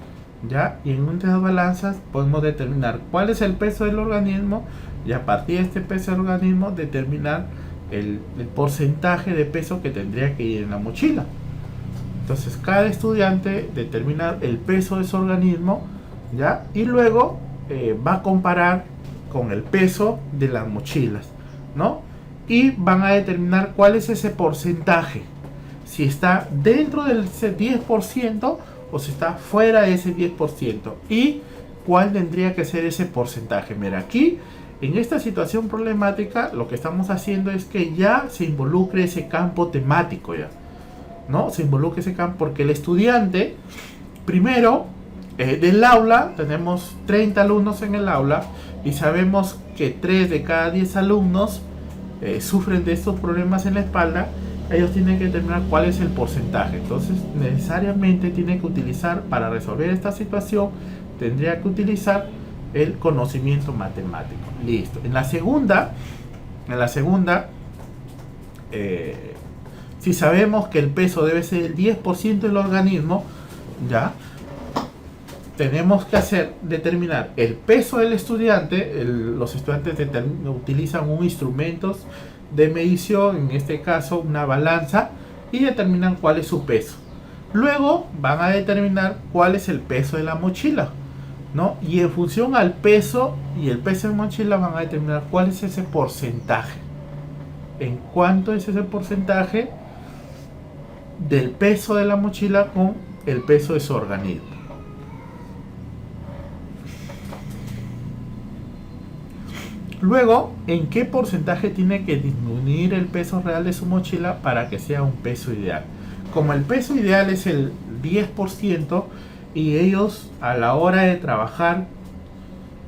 ¿ya? Y en estas balanzas podemos determinar cuál es el peso del organismo y a partir de este peso del organismo determinar el porcentaje de peso que tendría que ir en la mochila. Entonces cada estudiante determina el peso de su organismo, ¿ya? Y luego va a comparar con el peso de las mochilas, ¿no? Y van a determinar cuál es ese porcentaje, si está dentro del 10% o si está fuera de ese 10%, y cuál tendría que ser ese porcentaje. Mira, aquí en esta situación problemática lo que estamos haciendo es que ya se involucre ese campo temático, ya, ¿no? Se involucre ese campo porque el estudiante, primero, del aula, tenemos 30 alumnos en el aula y sabemos que 3 de cada 10 alumnos sufren de estos problemas en la espalda. Ellos tienen que determinar cuál es el porcentaje. Entonces necesariamente tiene que utilizar, para resolver esta situación, tendría que utilizar el conocimiento matemático. Listo. En la segunda, si sabemos que el peso debe ser el 10% del organismo, ya tenemos que determinar el peso del estudiante. Los estudiantes utilizan un instrumento de medición, en este caso una balanza, y determinan cuál es su peso. Luego van a determinar cuál es el peso de la mochila, ¿no? Y en función al peso y el peso de mochila van a determinar cuál es ese porcentaje. En cuánto es ese porcentaje del peso de la mochila con el peso de su organismo. Luego, ¿en qué porcentaje tiene que disminuir el peso real de su mochila para que sea un peso ideal? Como el peso ideal es el 10%, y ellos a la hora de trabajar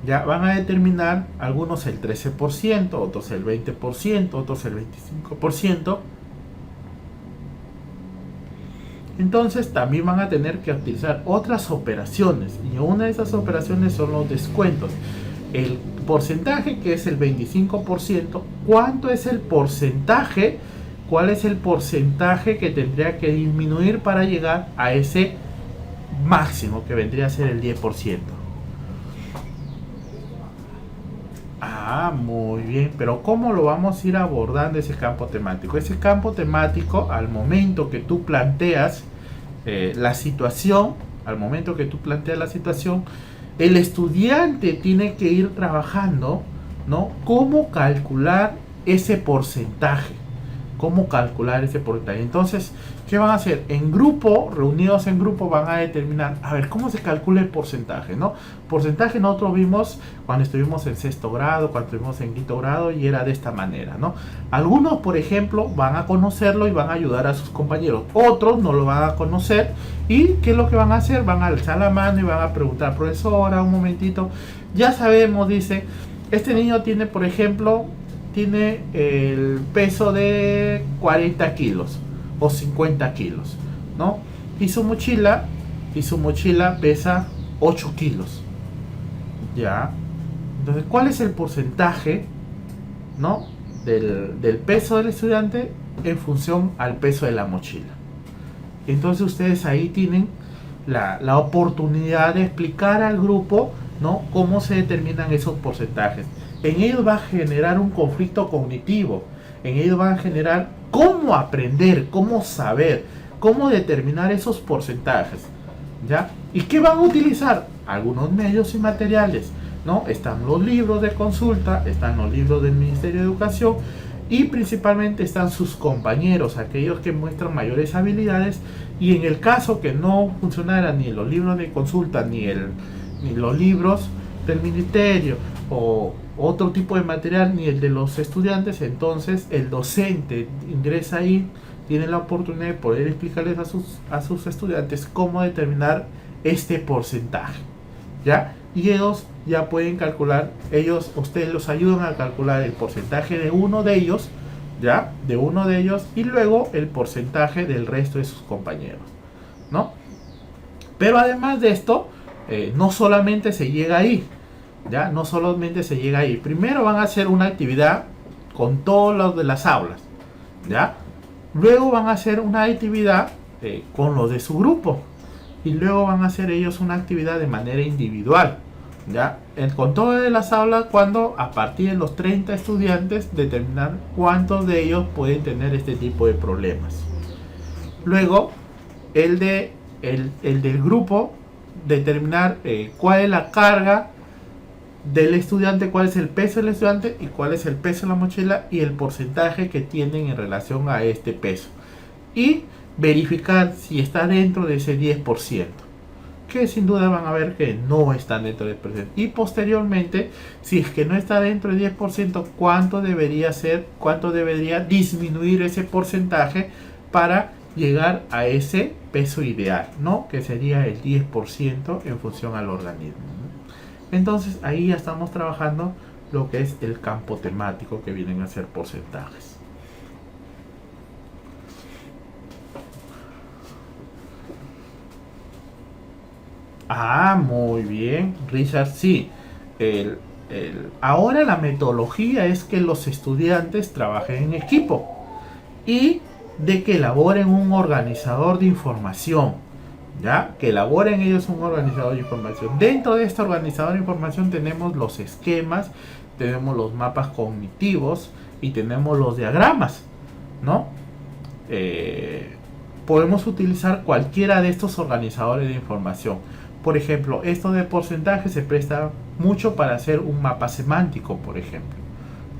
ya van a determinar algunos el 13%, otros el 20%, otros el 25%. Entonces también van a tener que utilizar otras operaciones, y una de esas operaciones son los descuentos. El porcentaje, que es el 25%, ¿cuánto es el porcentaje? ¿Cuál es el porcentaje que tendría que disminuir para llegar a ese máximo, que vendría a ser el 10%? Ah, muy bien, pero ¿cómo lo vamos a ir abordando ese campo temático? Ese campo temático, al momento que tú planteas la situación, el estudiante tiene que ir trabajando, ¿no? ¿Cómo calcular ese porcentaje? Entonces, ¿qué van a hacer? En grupo, reunidos en grupo, van a determinar, a ver, ¿cómo se calcula el porcentaje, no? Porcentaje nosotros vimos cuando estuvimos en sexto grado, cuando estuvimos en quinto grado, y era de esta manera, ¿no? Algunos, por ejemplo, van a conocerlo y van a ayudar a sus compañeros. Otros no lo van a conocer, y ¿qué es lo que van a hacer? Van a alzar la mano y van a preguntar, profesora, un momentito, ya sabemos, dice, este niño tiene, por ejemplo, tiene el peso de 40 kilos o 50 kilos, ¿no? Y su mochila pesa 8 kilos, ¿ya? Entonces, ¿cuál es el porcentaje, ¿no? del peso del estudiante en función al peso de la mochila? Entonces ustedes ahí tienen la oportunidad de explicar al grupo, ¿no? Cómo se determinan esos porcentajes. En ellos va a generar un conflicto cognitivo. En ellos van a generar cómo aprender, cómo saber, cómo determinar esos porcentajes, ¿ya? ¿Y qué van a utilizar? Algunos medios y materiales, ¿no? Están los libros de consulta, están los libros del Ministerio de Educación, y principalmente están sus compañeros, aquellos que muestran mayores habilidades. Y en el caso que no funcionara ni los libros de consulta ni los libros del ministerio o otro tipo de material ni el de los estudiantes, entonces el docente ingresa ahí, tiene la oportunidad de poder explicarles a sus estudiantes cómo determinar este porcentaje, ¿ya? Y ellos ya pueden calcular, ustedes los ayudan a calcular el porcentaje de uno de ellos, ¿ya? De uno de ellos, y luego el porcentaje del resto de sus compañeros, ¿no? Pero además de esto, no solamente se llega ahí, ¿ya? No solamente se llega ahí. Primero van a hacer una actividad con todos los de las aulas, ¿ya? Luego van a hacer una actividad con los de su grupo. Y luego van a hacer ellos una actividad de manera individual, ¿ya? Con todas de las aulas, cuando a partir de los 30 estudiantes determinar cuántos de ellos pueden tener este tipo de problemas. Luego, el del grupo, determinar cuál es la carga del estudiante, cuál es el peso del estudiante y cuál es el peso de la mochila y el porcentaje que tienen en relación a este peso. Y verificar si está dentro de ese 10%, que sin duda van a ver que no está dentro del 10%. Y posteriormente, si es que no está dentro del 10%, cuánto debería disminuir ese porcentaje para llegar a ese peso ideal, ¿no? Que sería el 10% en función al organismo. Entonces ahí ya estamos trabajando lo que es el campo temático, que vienen a ser porcentajes. Muy bien, Richard, sí. Ahora la metodología es que los estudiantes trabajen en equipo y de que elaboren un organizador de información, ¿ya? Que elaboren ellos un organizador de información. Dentro de este organizador de información tenemos los esquemas, tenemos los mapas cognitivos y tenemos los diagramas, ¿no? Podemos utilizar cualquiera de estos organizadores de información. Por ejemplo, esto de porcentaje se presta mucho para hacer un mapa semántico, por ejemplo,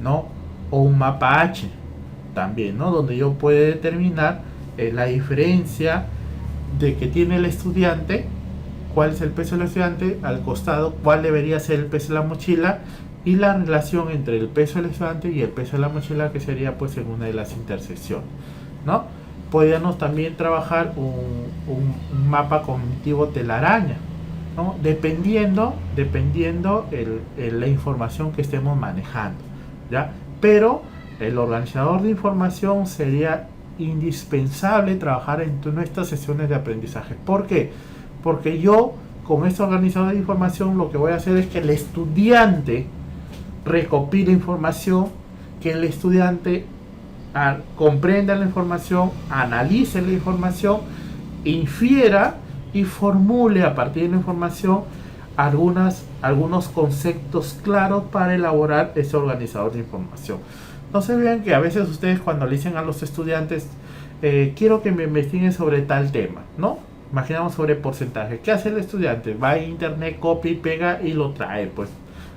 ¿no? O un mapa H también, ¿no? Donde yo puedo determinar la diferencia de que tiene el estudiante, cuál es el peso del estudiante, al costado cuál debería ser el peso de la mochila y la relación entre el peso del estudiante y el peso de la mochila, que sería pues en una de las intersecciones, ¿no? Podríamos también trabajar un mapa cognitivo telaraña, ¿no? Dependiendo la información que estemos manejando, ¿ya? Pero el organizador de información sería indispensable trabajar en nuestras sesiones de aprendizaje. ¿Por qué? Porque yo con este organizador de información lo que voy a hacer es que el estudiante recopile información, que el estudiante comprenda la información, analice la información, infiera y formule a partir de la información algunos conceptos claros para elaborar ese organizador de información. No se vean que a veces ustedes, cuando le dicen a los estudiantes quiero que me investiguen sobre tal tema, ¿no? Imaginamos sobre porcentaje. ¿Qué hace el estudiante? Va a internet, copia y pega y lo trae, pues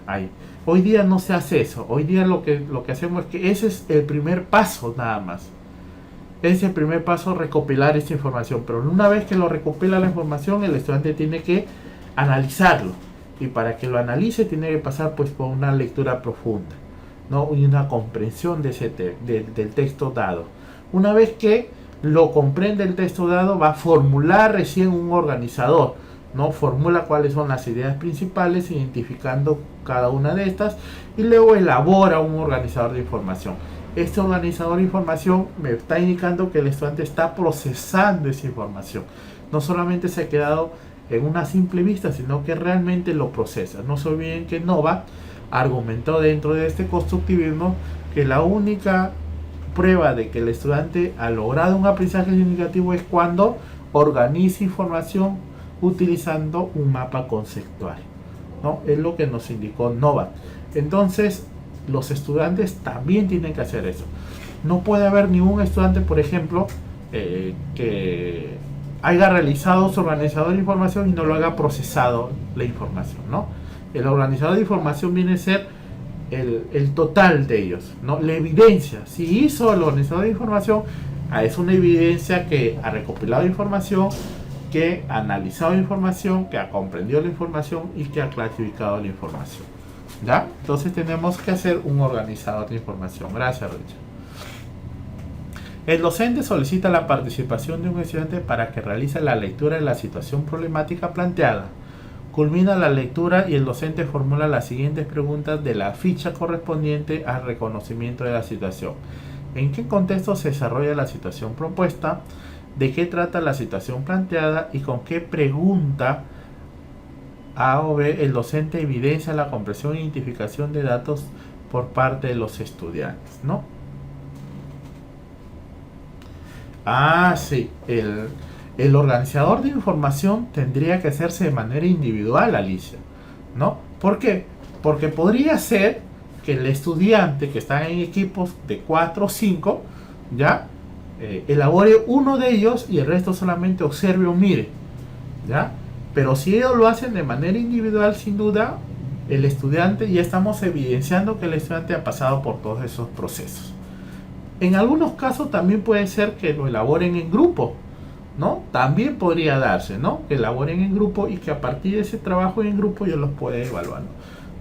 ahí. Hoy día no se hace eso. Hoy día lo que hacemos es que ese es el primer paso, nada más. Es el primer paso, recopilar esta información. Pero una vez que lo recopila la información, el estudiante tiene que analizarlo. Y para que lo analice tiene que pasar pues por una lectura profunda, ¿no? Y una comprensión del texto dado. Una vez que lo comprende el texto dado, va a formular recién un organizador, ¿no? Formula cuáles son las ideas principales, identificando cada una de estas, y luego elabora un organizador de información. Este organizador de información me está indicando que el estudiante está procesando esa información. No solamente se ha quedado en una simple vista, sino que realmente lo procesa. No se olviden que Novak argumentó dentro de este constructivismo que la única prueba de que el estudiante ha logrado un aprendizaje significativo es cuando organiza información utilizando un mapa conceptual, ¿no? Es lo que nos indicó Novak. Entonces, los estudiantes también tienen que hacer eso. No puede haber ningún estudiante, por ejemplo, que haya realizado su organizador de información y no lo haya procesado la información, ¿no? El organizador de información viene a ser el total de ellos, ¿no? La evidencia. Si hizo el organizador de información, es una evidencia que ha recopilado información, que ha analizado información, que ha comprendido la información y que ha clasificado la información. ¿Ya? Entonces tenemos que hacer un organizador de información. Gracias, Richard. El docente solicita la participación de un estudiante para que realice la lectura de la situación problemática planteada. Culmina la lectura y el docente formula las siguientes preguntas de la ficha correspondiente al reconocimiento de la situación. ¿En qué contexto se desarrolla la situación propuesta? ¿De qué trata la situación planteada? ¿Y con qué pregunta A o B el docente evidencia la comprensión e identificación de datos por parte de los estudiantes, ¿no? Ah, sí. El organizador de información tendría que hacerse de manera individual, Alicia, ¿no? ¿Por qué? Porque podría ser que el estudiante que está en equipos de 4 o 5, ¿ya? Elabore uno de ellos y el resto solamente observe o mire, ¿ya? Pero si ellos lo hacen de manera individual, sin duda, el estudiante, ya estamos evidenciando que el estudiante ha pasado por todos esos procesos. En algunos casos también puede ser que lo elaboren en grupo, ¿no? También podría darse, ¿no? Que elaboren en grupo y que a partir de ese trabajo en grupo yo los pueda evaluar, ¿no?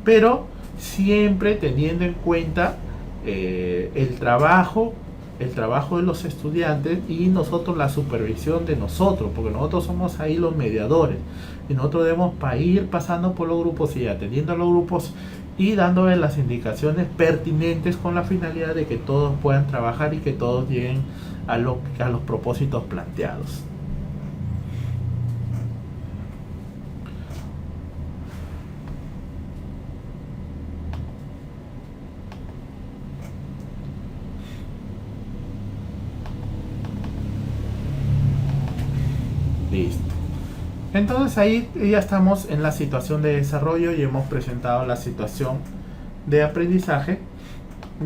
Pero siempre teniendo en cuenta el trabajo de los estudiantes y nosotros, la supervisión de nosotros, porque nosotros somos ahí los mediadores y nosotros debemos ir pasando por los grupos y atendiendo a los grupos y dándoles las indicaciones pertinentes con la finalidad de que todos puedan trabajar y que todos lleguen a los propósitos planteados. Listo. Entonces ahí ya estamos en la situación de desarrollo y hemos presentado la situación de aprendizaje.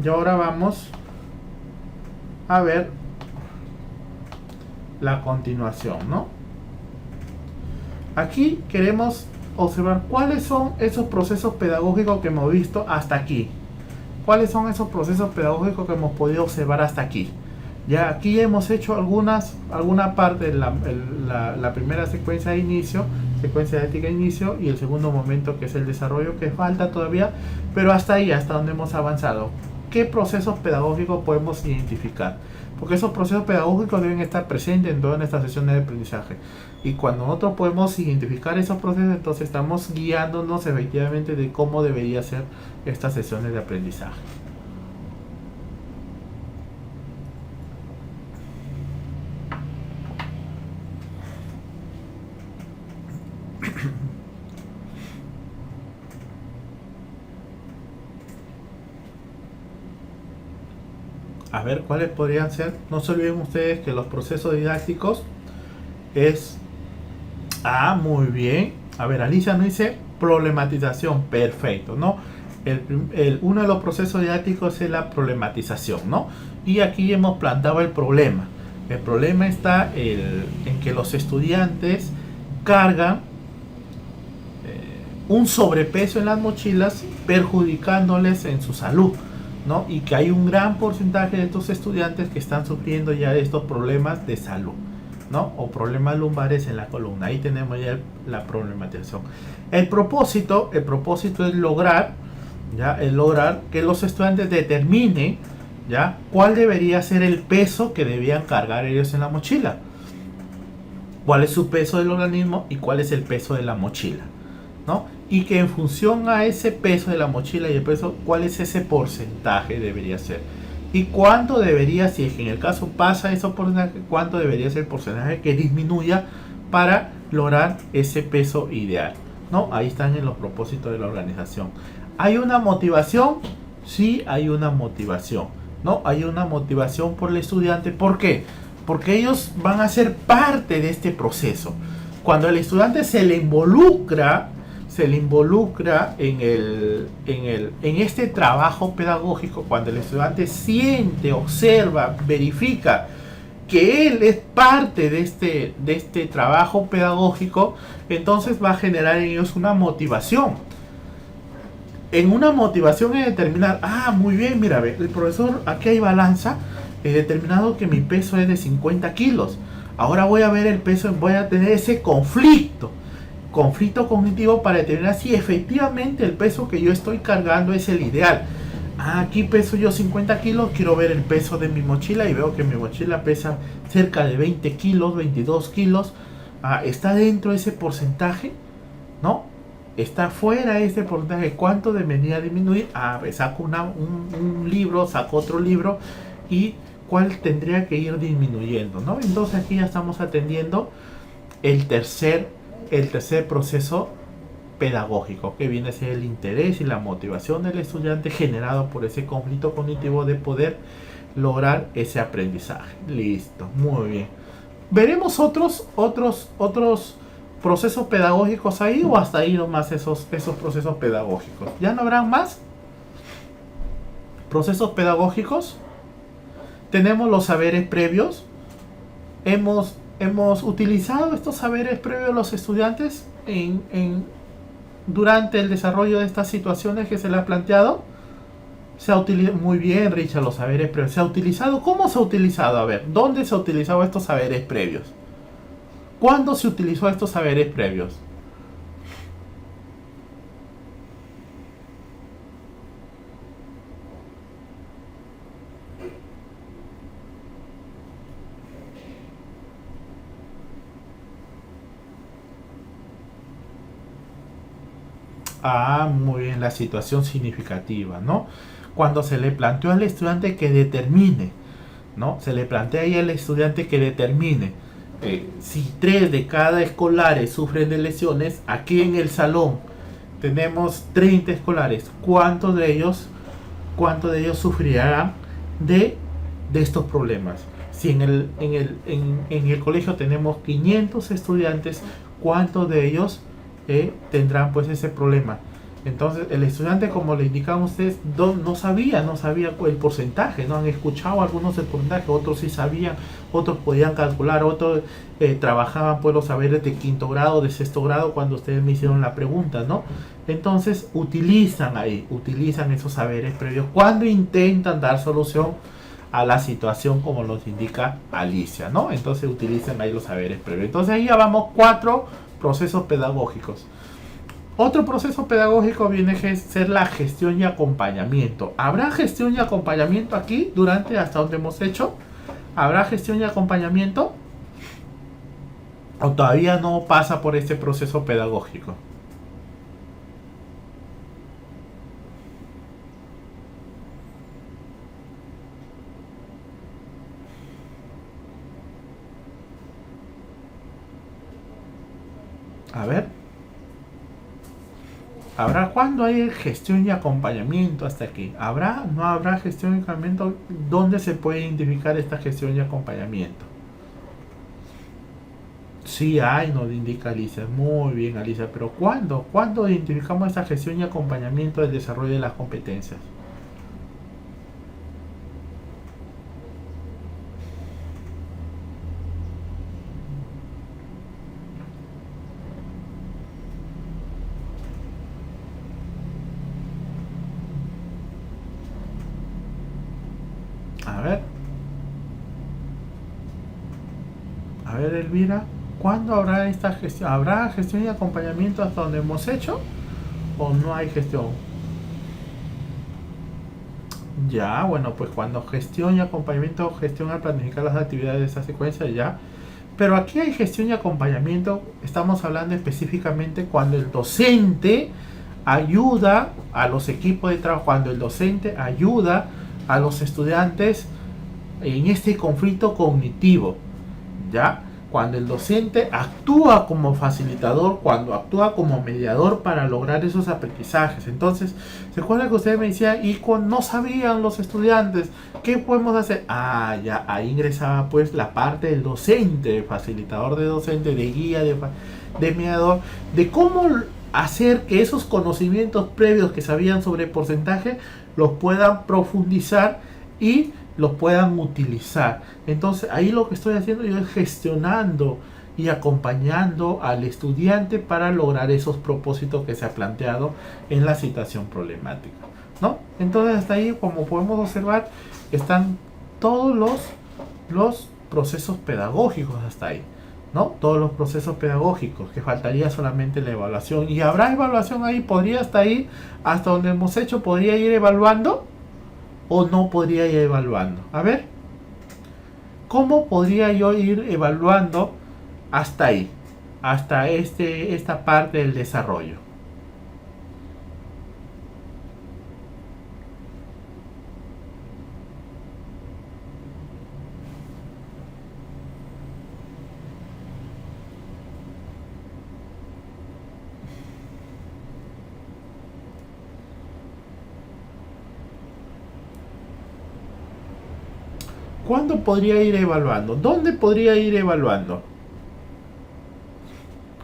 Y ahora vamos a ver la continuación, ¿no? Aquí queremos observar cuáles son esos procesos pedagógicos que hemos visto hasta aquí. ¿Cuáles son esos procesos pedagógicos que hemos podido observar hasta aquí? Ya aquí hemos hecho alguna parte de la primera secuencia de inicio, secuencia de ética de inicio, y el segundo momento que es el desarrollo, que falta todavía, pero hasta ahí, hasta donde hemos avanzado. ¿Qué procesos pedagógicos podemos identificar? Porque esos procesos pedagógicos deben estar presentes en todas estas sesiones de aprendizaje. Y cuando nosotros podemos identificar esos procesos, entonces estamos guiándonos efectivamente de cómo debería ser estas sesiones de aprendizaje. A ver, ¿cuáles podrían ser? No se olviden ustedes que los procesos didácticos es... Ah, muy bien. A ver, Alicia nos dice problematización. Perfecto, ¿no? Uno de los procesos didácticos es la problematización, ¿no? Y aquí hemos plantado el problema. El problema está en que los estudiantes cargan un sobrepeso en las mochilas, perjudicándoles en su salud, ¿no? Y que hay un gran porcentaje de estos estudiantes que están sufriendo ya estos problemas de salud, ¿no? O problemas lumbares en la columna. Ahí tenemos ya la problematización. El propósito es lograr que los estudiantes determinen, ¿ya?, cuál debería ser el peso que debían cargar ellos en la mochila. Cuál es su peso del organismo y cuál es el peso de la mochila, ¿no? Y que en función a ese peso de la mochila y el peso, cuál es ese porcentaje debería ser. Y cuánto debería, si en el caso pasa eso porcentaje, cuánto debería ser el porcentaje que disminuya para lograr ese peso ideal, ¿no? Ahí están en los propósitos de la organización. ¿Hay una motivación? Sí, hay una motivación, ¿no? Hay una motivación por el estudiante. ¿Por qué? Porque ellos van a ser parte de este proceso. Cuando el estudiante se le involucra en este trabajo pedagógico, cuando el estudiante siente, observa, verifica que él es parte de este trabajo pedagógico, entonces va a generar en ellos una motivación. En una motivación es determinar, muy bien, mira, el profesor, aquí hay balanza, he determinado que mi peso es de 50 kilos. Ahora voy a ver el peso, voy a tener ese conflicto. conflicto cognitivo para determinar si efectivamente el peso que yo estoy cargando es el ideal. Aquí peso yo 50 kilos, quiero ver el peso de mi mochila y veo que mi mochila pesa cerca de 20 kilos, 22 kilos. ¿Está dentro de ese porcentaje? ¿No? ¿Está fuera de ese porcentaje? ¿Cuánto debería disminuir? Saco un libro, saco otro libro y cuál tendría que ir disminuyendo, ¿no? Entonces aquí ya estamos atendiendo el tercer proceso pedagógico, que viene a ser el interés y la motivación del estudiante generado por ese conflicto cognitivo de poder lograr ese aprendizaje. Listo, muy bien. ¿Veremos otros procesos pedagógicos ahí o hasta ahí nomás esos procesos pedagógicos? ¿Ya no habrán más procesos pedagógicos? Tenemos los saberes previos. Hemos utilizado estos saberes previos los estudiantes durante el desarrollo de estas situaciones que se le ha planteado. Se ha utilizado muy bien, Richard, los saberes previos. ¿Se ha utilizado? ¿Cómo se ha utilizado? A ver, ¿dónde se ha utilizado estos saberes previos? ¿Cuándo se utilizó estos saberes previos? Muy bien, la situación significativa, ¿no? Cuando se le planteó al estudiante que determine, ¿no? Se le plantea ahí al estudiante que determine si 3 de cada escolares sufren de lesiones. Aquí en el salón tenemos 30 escolares. ¿Cuántos de ellos sufrirán de estos problemas? Si en el colegio tenemos 500 estudiantes, ¿cuántos de ellos tendrán pues ese problema? Entonces el estudiante, como le indicaban ustedes, no sabía el porcentaje, no han escuchado algunos el porcentaje, otros sí sabían, otros podían calcular, otros trabajaban pues los saberes de quinto grado, de sexto grado, cuando ustedes me hicieron la pregunta, ¿no? Entonces utilizan esos saberes previos cuando intentan dar solución a la situación, como nos indica Alicia, ¿no? Entonces utilizan ahí los saberes previos. Entonces ahí ya vamos 4 procesos pedagógicos. Otro proceso pedagógico viene a ser la gestión y acompañamiento. ¿Habrá gestión y acompañamiento aquí hasta donde hemos hecho? ¿Habrá gestión y acompañamiento? ¿O todavía no pasa por este proceso pedagógico? A ver. ¿Habrá cuándo hay gestión y acompañamiento hasta aquí? ¿Habrá? ¿No habrá gestión y acompañamiento? ¿Dónde se puede identificar esta gestión y acompañamiento? Sí hay, nos indica Alicia. Muy bien, Alicia. Pero ¿cuándo? ¿Cuándo identificamos esta gestión y acompañamiento del desarrollo de las competencias? A ver. A ver, Elvira. ¿Cuándo habrá esta gestión? ¿Habrá gestión y acompañamiento hasta donde hemos hecho? ¿O no hay gestión? Ya, bueno, pues cuando gestión y acompañamiento, gestión al planificar las actividades de esa secuencia, ya. Pero aquí hay gestión y acompañamiento, estamos hablando específicamente cuando el docente ayuda a los equipos de trabajo, cuando el docente ayuda a los estudiantes en este conflicto cognitivo, ¿ya? Cuando el docente actúa como facilitador, cuando actúa como mediador para lograr esos aprendizajes. Entonces, ¿se acuerdan que ustedes me decían, y no sabían los estudiantes, qué podemos hacer? Ya, ahí ingresaba pues la parte del docente, facilitador de docente, de guía, de mediador, de cómo hacer que esos conocimientos previos que sabían sobre porcentaje los puedan profundizar y los puedan utilizar. Entonces ahí lo que estoy haciendo yo es gestionando y acompañando al estudiante para lograr esos propósitos que se ha planteado en la situación problemática, ¿no? Entonces hasta ahí, como podemos observar, están todos los procesos pedagógicos hasta ahí, ¿no? Todos los procesos pedagógicos, que faltaría solamente la evaluación. ¿Y habrá evaluación ahí? ¿Podría hasta ahí, hasta donde hemos hecho, podría ir evaluando? ¿O no podría ir evaluando? A ver, ¿cómo podría yo ir evaluando hasta ahí? Hasta esta parte del desarrollo. ¿Cuándo podría ir evaluando? ¿Dónde podría ir evaluando?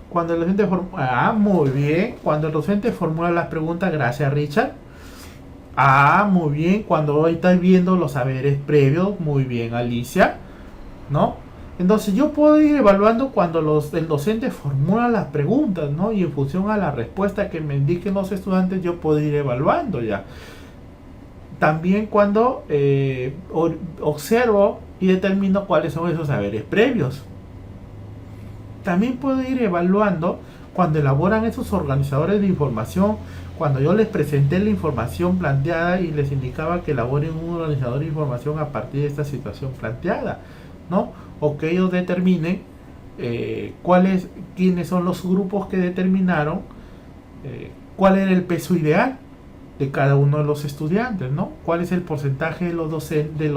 Cuando el docente formula... Ah, muy bien. Cuando el docente formula las preguntas, gracias Richard. Ah, muy bien. Cuando estáis viendo los saberes previos, muy bien Alicia. ¿No? Entonces yo puedo ir evaluando cuando el docente formula las preguntas, ¿no? Y en función a la respuesta que me indiquen los estudiantes, yo puedo ir evaluando ya. También cuando observo y determino cuáles son esos saberes previos. También puedo ir evaluando cuando elaboran esos organizadores de información, cuando yo les presenté la información planteada y les indicaba que elaboren un organizador de información a partir de esta situación planteada, ¿no? O que ellos determinen quiénes son los grupos que determinaron cuál era el peso ideal de cada uno de los estudiantes, ¿no? ¿Cuál es el porcentaje de los docentes,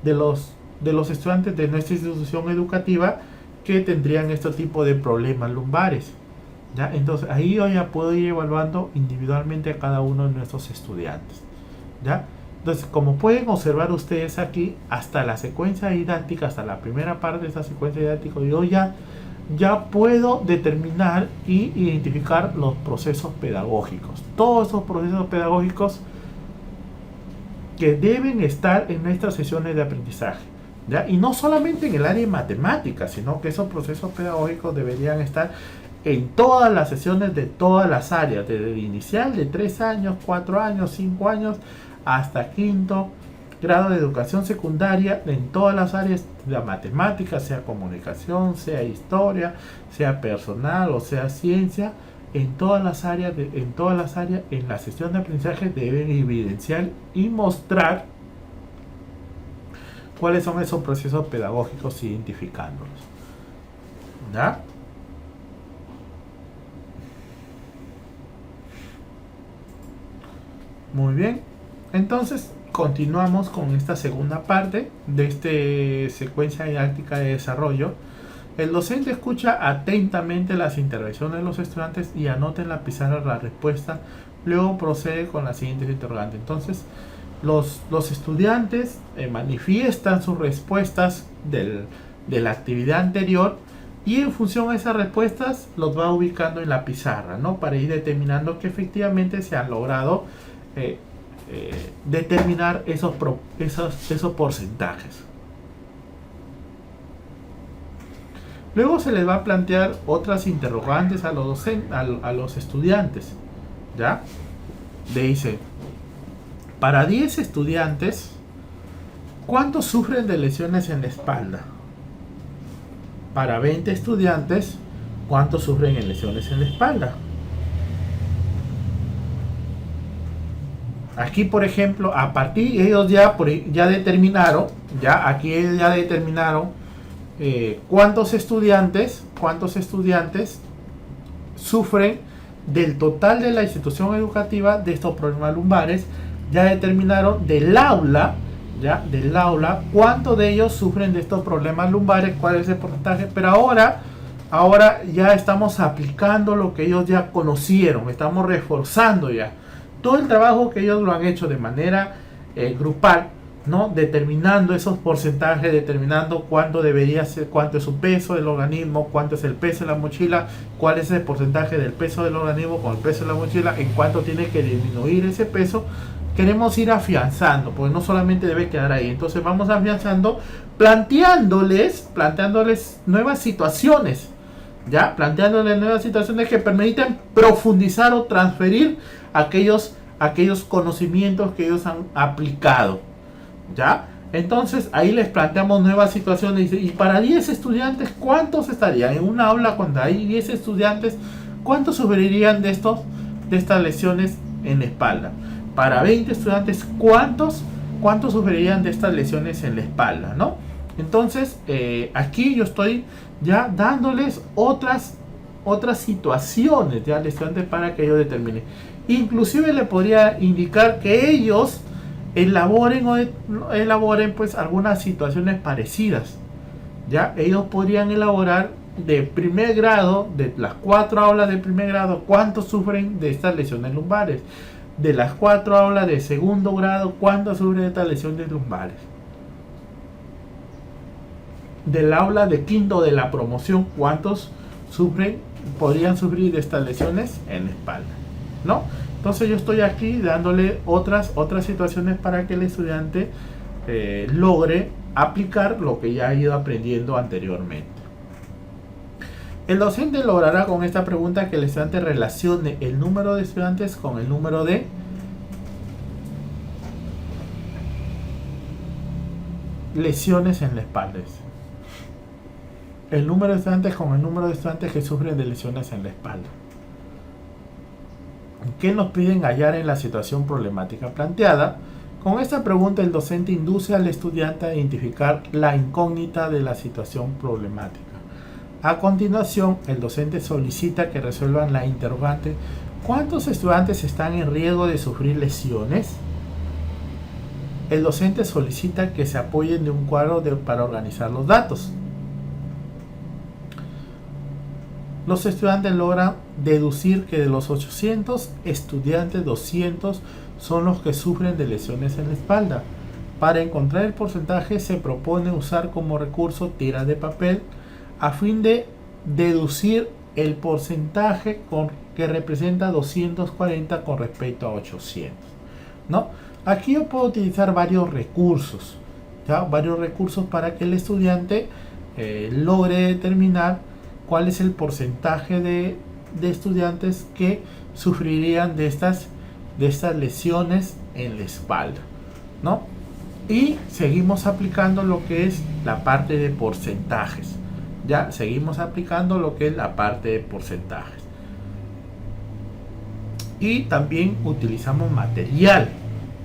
de los estudiantes de nuestra institución educativa que tendrían este tipo de problemas lumbares? ¿Ya? Entonces ahí yo ya puedo ir evaluando individualmente a cada uno de nuestros estudiantes, ¿ya? Entonces, como pueden observar ustedes aquí, hasta la secuencia didáctica, hasta la primera parte de esta secuencia didáctica, yo ya puedo determinar y identificar los procesos pedagógicos. Todos esos procesos pedagógicos que deben estar en nuestras sesiones de aprendizaje, ¿ya? Y no solamente en el área de matemáticas, sino que esos procesos pedagógicos deberían estar en todas las sesiones de todas las áreas, desde el inicial de 3 años, 4 años, 5 años, hasta quinto grado de educación secundaria, en todas las áreas de la matemática, sea comunicación, sea historia, sea personal o sea ciencia, en todas las áreas, en la sesión de aprendizaje deben evidenciar y mostrar cuáles son esos procesos pedagógicos, identificándolos, ¿ya? Muy bien, entonces continuamos con esta segunda parte de esta secuencia didáctica de desarrollo. El docente escucha atentamente las intervenciones de los estudiantes y anota en la pizarra la respuesta. Luego procede con las siguientes interrogantes. Entonces, los estudiantes manifiestan sus respuestas de la actividad anterior y en función a esas respuestas los va ubicando en la pizarra, ¿no? Para ir determinando que efectivamente se han logrado determinar esos porcentajes. Luego se les va a plantear otras interrogantes a los estudiantes, ¿ya? Dice, para 10 estudiantes, ¿cuántos sufren de lesiones en la espalda? Para 20 estudiantes, ¿cuántos sufren de lesiones en la espalda? Aquí, por ejemplo, a partir ellos ya determinaron, cuántos estudiantes sufren del total de la institución educativa de estos problemas lumbares. Ya determinaron del aula cuántos de ellos sufren de estos problemas lumbares, cuál es el porcentaje, pero ahora ya estamos aplicando lo que ellos ya conocieron, estamos reforzando ya todo el trabajo que ellos lo han hecho de manera grupal, ¿no? Determinando esos porcentajes, determinando cuánto debería ser, cuánto es su peso del organismo, cuánto es el peso de la mochila, cuál es el porcentaje del peso del organismo con el peso de la mochila, en cuánto tiene que disminuir ese peso. Queremos ir afianzando, porque no solamente debe quedar ahí. Entonces vamos afianzando, planteándoles nuevas situaciones, ¿ya? Planteándoles nuevas situaciones que permitan profundizar o transferir aquellos conocimientos que ellos han aplicado, ¿ya? Entonces ahí les planteamos nuevas situaciones y para 10 estudiantes, ¿cuántos estarían? En una aula cuando hay 10 estudiantes, ¿cuántos sufrirían de estas lesiones en la espalda? Para 20 estudiantes, ¿cuántos sufrirían de estas lesiones en la espalda? ¿No? Entonces aquí yo estoy ya dándoles otras situaciones ya al estudiante para que ellos determinen. Inclusive le podría indicar que ellos elaboren pues algunas situaciones parecidas. Ya ellos podrían elaborar de primer grado, de las 4 aulas de primer grado, cuántos sufren de estas lesiones lumbares. De las 4 aulas de segundo grado, cuántos sufren de estas lesiones lumbares. Del aula de quinto de la promoción, cuántos podrían sufrir de estas lesiones en la espalda, ¿no? Entonces yo estoy aquí dándole otras situaciones para que el estudiante logre aplicar lo que ya ha ido aprendiendo anteriormente. El docente logrará con esta pregunta que el estudiante relacione el número de estudiantes con el número de lesiones en la espalda. El número de estudiantes con el número de estudiantes que sufren de lesiones en la espalda. ¿Qué nos piden hallar en la situación problemática planteada? Con esta pregunta el docente induce al estudiante a identificar la incógnita de la situación problemática. A continuación, el docente solicita que resuelvan la interrogante: ¿cuántos estudiantes están en riesgo de sufrir lesiones? El docente solicita que se apoyen de un cuadro para organizar los datos. Los estudiantes logran deducir que de los 800 estudiantes, 200 son los que sufren de lesiones en la espalda. Para encontrar el porcentaje se propone usar como recurso tiras de papel a fin de deducir el porcentaje que representa 240 con respecto a 800, ¿no? Aquí yo puedo utilizar varios recursos, ¿ya? Varios recursos para que el estudiante logre determinar cuál es el porcentaje de estudiantes que sufrirían de estas lesiones en la espalda, ¿no? Y seguimos aplicando lo que es la parte de porcentajes. Ya seguimos aplicando lo que es la parte de porcentajes. Y también utilizamos material.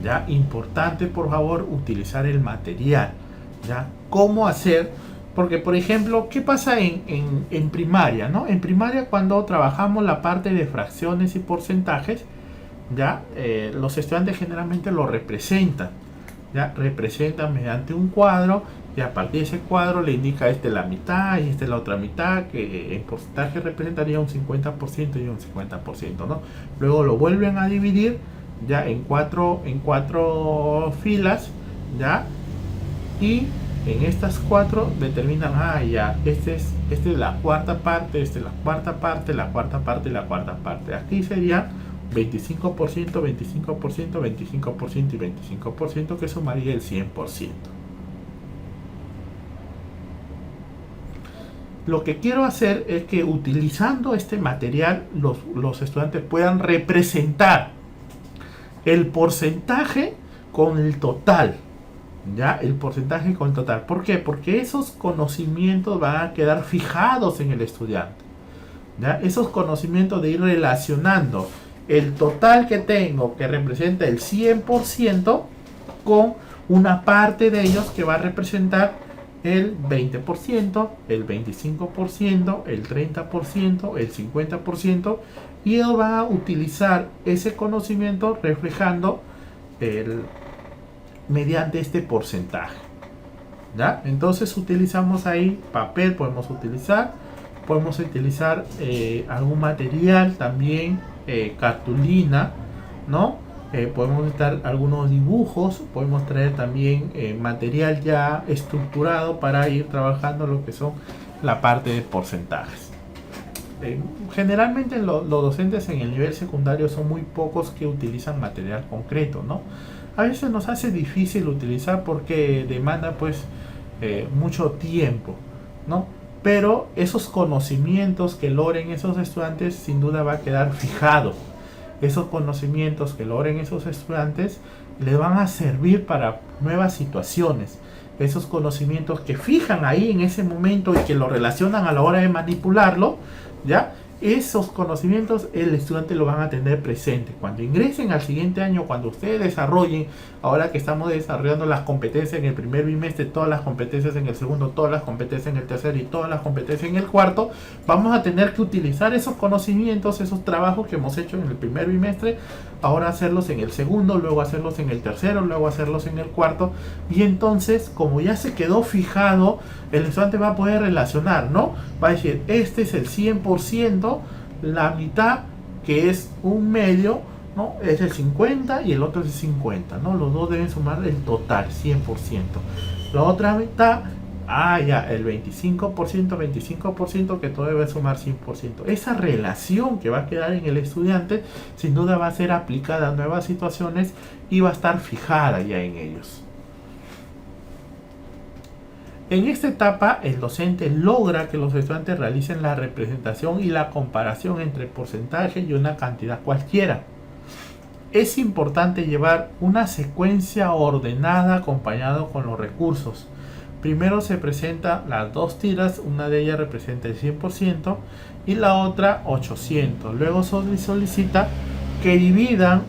Ya, importante por favor utilizar el material. Ya, ¿cómo hacer? Porque, por ejemplo, ¿qué pasa en primaria? ¿No? En primaria, cuando trabajamos la parte de fracciones y porcentajes, ya los estudiantes generalmente lo representan. Ya representan mediante un cuadro, y a partir de ese cuadro le indica esta es la mitad y esta es la otra mitad, que en porcentaje representaría un 50% y un 50%, ¿no? Luego lo vuelven a dividir ya en cuatro filas, ya, y en estas 4 determinan, ya, esta es la cuarta parte, esta es la cuarta parte, la cuarta parte y la cuarta parte. Aquí sería 25%, 25%, 25% y 25%, que sumaría el 100%. Lo que quiero hacer es que utilizando este material los estudiantes puedan representar el porcentaje con el total. Ya, el porcentaje con el total. ¿Por qué? Porque esos conocimientos van a quedar fijados en el estudiante. ¿Ya? Esos conocimientos de ir relacionando el total que tengo, que representa el 100%, con una parte de ellos que va a representar el 20%, el 25%, el 30%, el 50%, y ellos van a utilizar ese conocimiento reflejando mediante este porcentaje. ¿Ya? Entonces utilizamos ahí papel, podemos utilizar algún material también, cartulina, ¿no? Podemos estar algunos dibujos, podemos traer también material ya estructurado para ir trabajando lo que son la parte de porcentajes. Generalmente los docentes en el nivel secundario son muy pocos que utilizan material concreto, ¿no? A veces nos hace difícil utilizar porque demanda pues mucho tiempo, ¿no? Pero esos conocimientos que logren esos estudiantes sin duda va a quedar fijado. Esos conocimientos que logren esos estudiantes le van a servir para nuevas situaciones. Esos conocimientos que fijan ahí en ese momento y que lo relacionan a la hora de manipularlo, ¿ya? Esos conocimientos el estudiante lo van a tener presente. Cuando ingresen al siguiente año, cuando ustedes desarrollen, ahora que estamos desarrollando las competencias en el primer bimestre, todas las competencias en el segundo, todas las competencias en el tercero y todas las competencias en el cuarto, vamos a tener que utilizar esos conocimientos, esos trabajos que hemos hecho en el primer bimestre, ahora hacerlos en el segundo, luego hacerlos en el tercero, luego hacerlos en el cuarto, y entonces, como ya se quedó fijado, el estudiante va a poder relacionar, ¿no? Va a decir, este es el 100%, la mitad, que es un medio, ¿no? Es el 50 y el otro es el 50, ¿no? Los dos deben sumar el total, 100%. La otra mitad, ya, el 25%, que todo debe sumar 100%. Esa relación que va a quedar en el estudiante, sin duda va a ser aplicada a nuevas situaciones y va a estar fijada ya en ellos. En esta etapa, el docente logra que los estudiantes realicen la representación y la comparación entre porcentaje y una cantidad cualquiera. Es importante llevar una secuencia ordenada acompañado con los recursos. Primero se presenta las dos tiras, una de ellas representa el 100% y la otra 800. Luego se solicita que dividan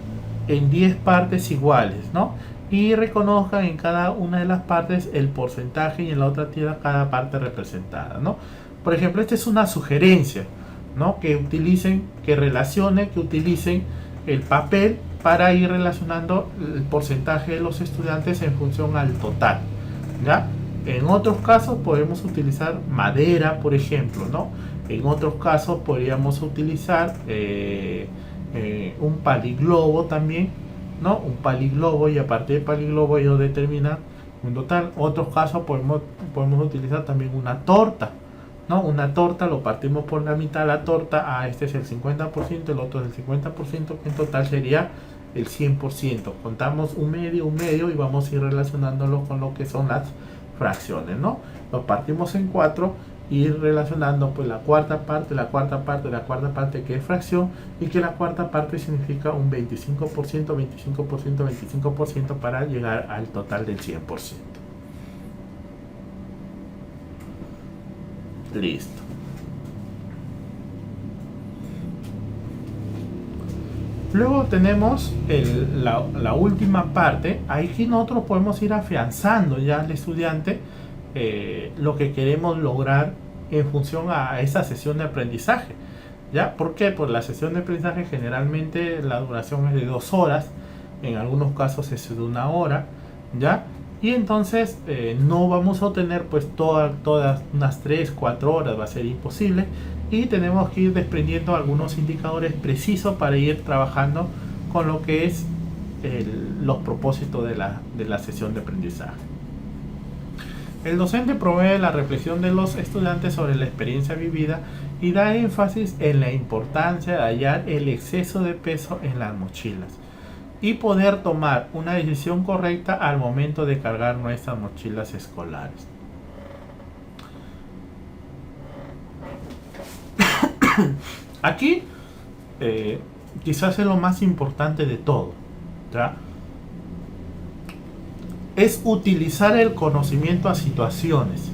en 10 partes iguales, ¿no? Y reconozcan en cada una de las partes el porcentaje y en la otra tira cada parte representada, ¿no? Por ejemplo, esta es una sugerencia, ¿no? Que utilicen el papel para ir relacionando el porcentaje de los estudiantes en función al total, ¿ya? En otros casos podemos utilizar madera, por ejemplo, ¿no? En otros casos podríamos utilizar un paliglobo también, ¿no? Un paliglobo, y a partir del paliglobo ellos determinan un total. En otros casos podemos utilizar también una torta, ¿no? Una torta, lo partimos por la mitad la torta, este es el 50%, el otro es el 50%, que en total sería el 100%. Contamos un medio y vamos a ir relacionándolo con lo que son las fracciones, ¿no? Lo partimos en 4 y ir relacionando pues la cuarta parte que es fracción, y que la cuarta parte significa un 25% para llegar al total del 100%. Listo. Luego tenemos la última parte. Aquí nosotros podemos ir afianzando ya al estudiante lo que queremos lograr en función a esa sesión de aprendizaje. ¿Ya? ¿Por qué? Pues la sesión de aprendizaje generalmente la duración es de 2 horas, en algunos casos es de 1 hora, ¿ya? Y entonces no vamos a obtener pues todas unas 3-4 horas, va a ser imposible, y tenemos que ir desprendiendo algunos indicadores precisos para ir trabajando con lo que es los propósitos de la sesión de aprendizaje. El docente provee la reflexión de los estudiantes sobre la experiencia vivida y da énfasis en la importancia de hallar el exceso de peso en las mochilas y poder tomar una decisión correcta al momento de cargar nuestras mochilas escolares. Aquí quizás es lo más importante de todo, ¿ya? Es utilizar el conocimiento a situaciones,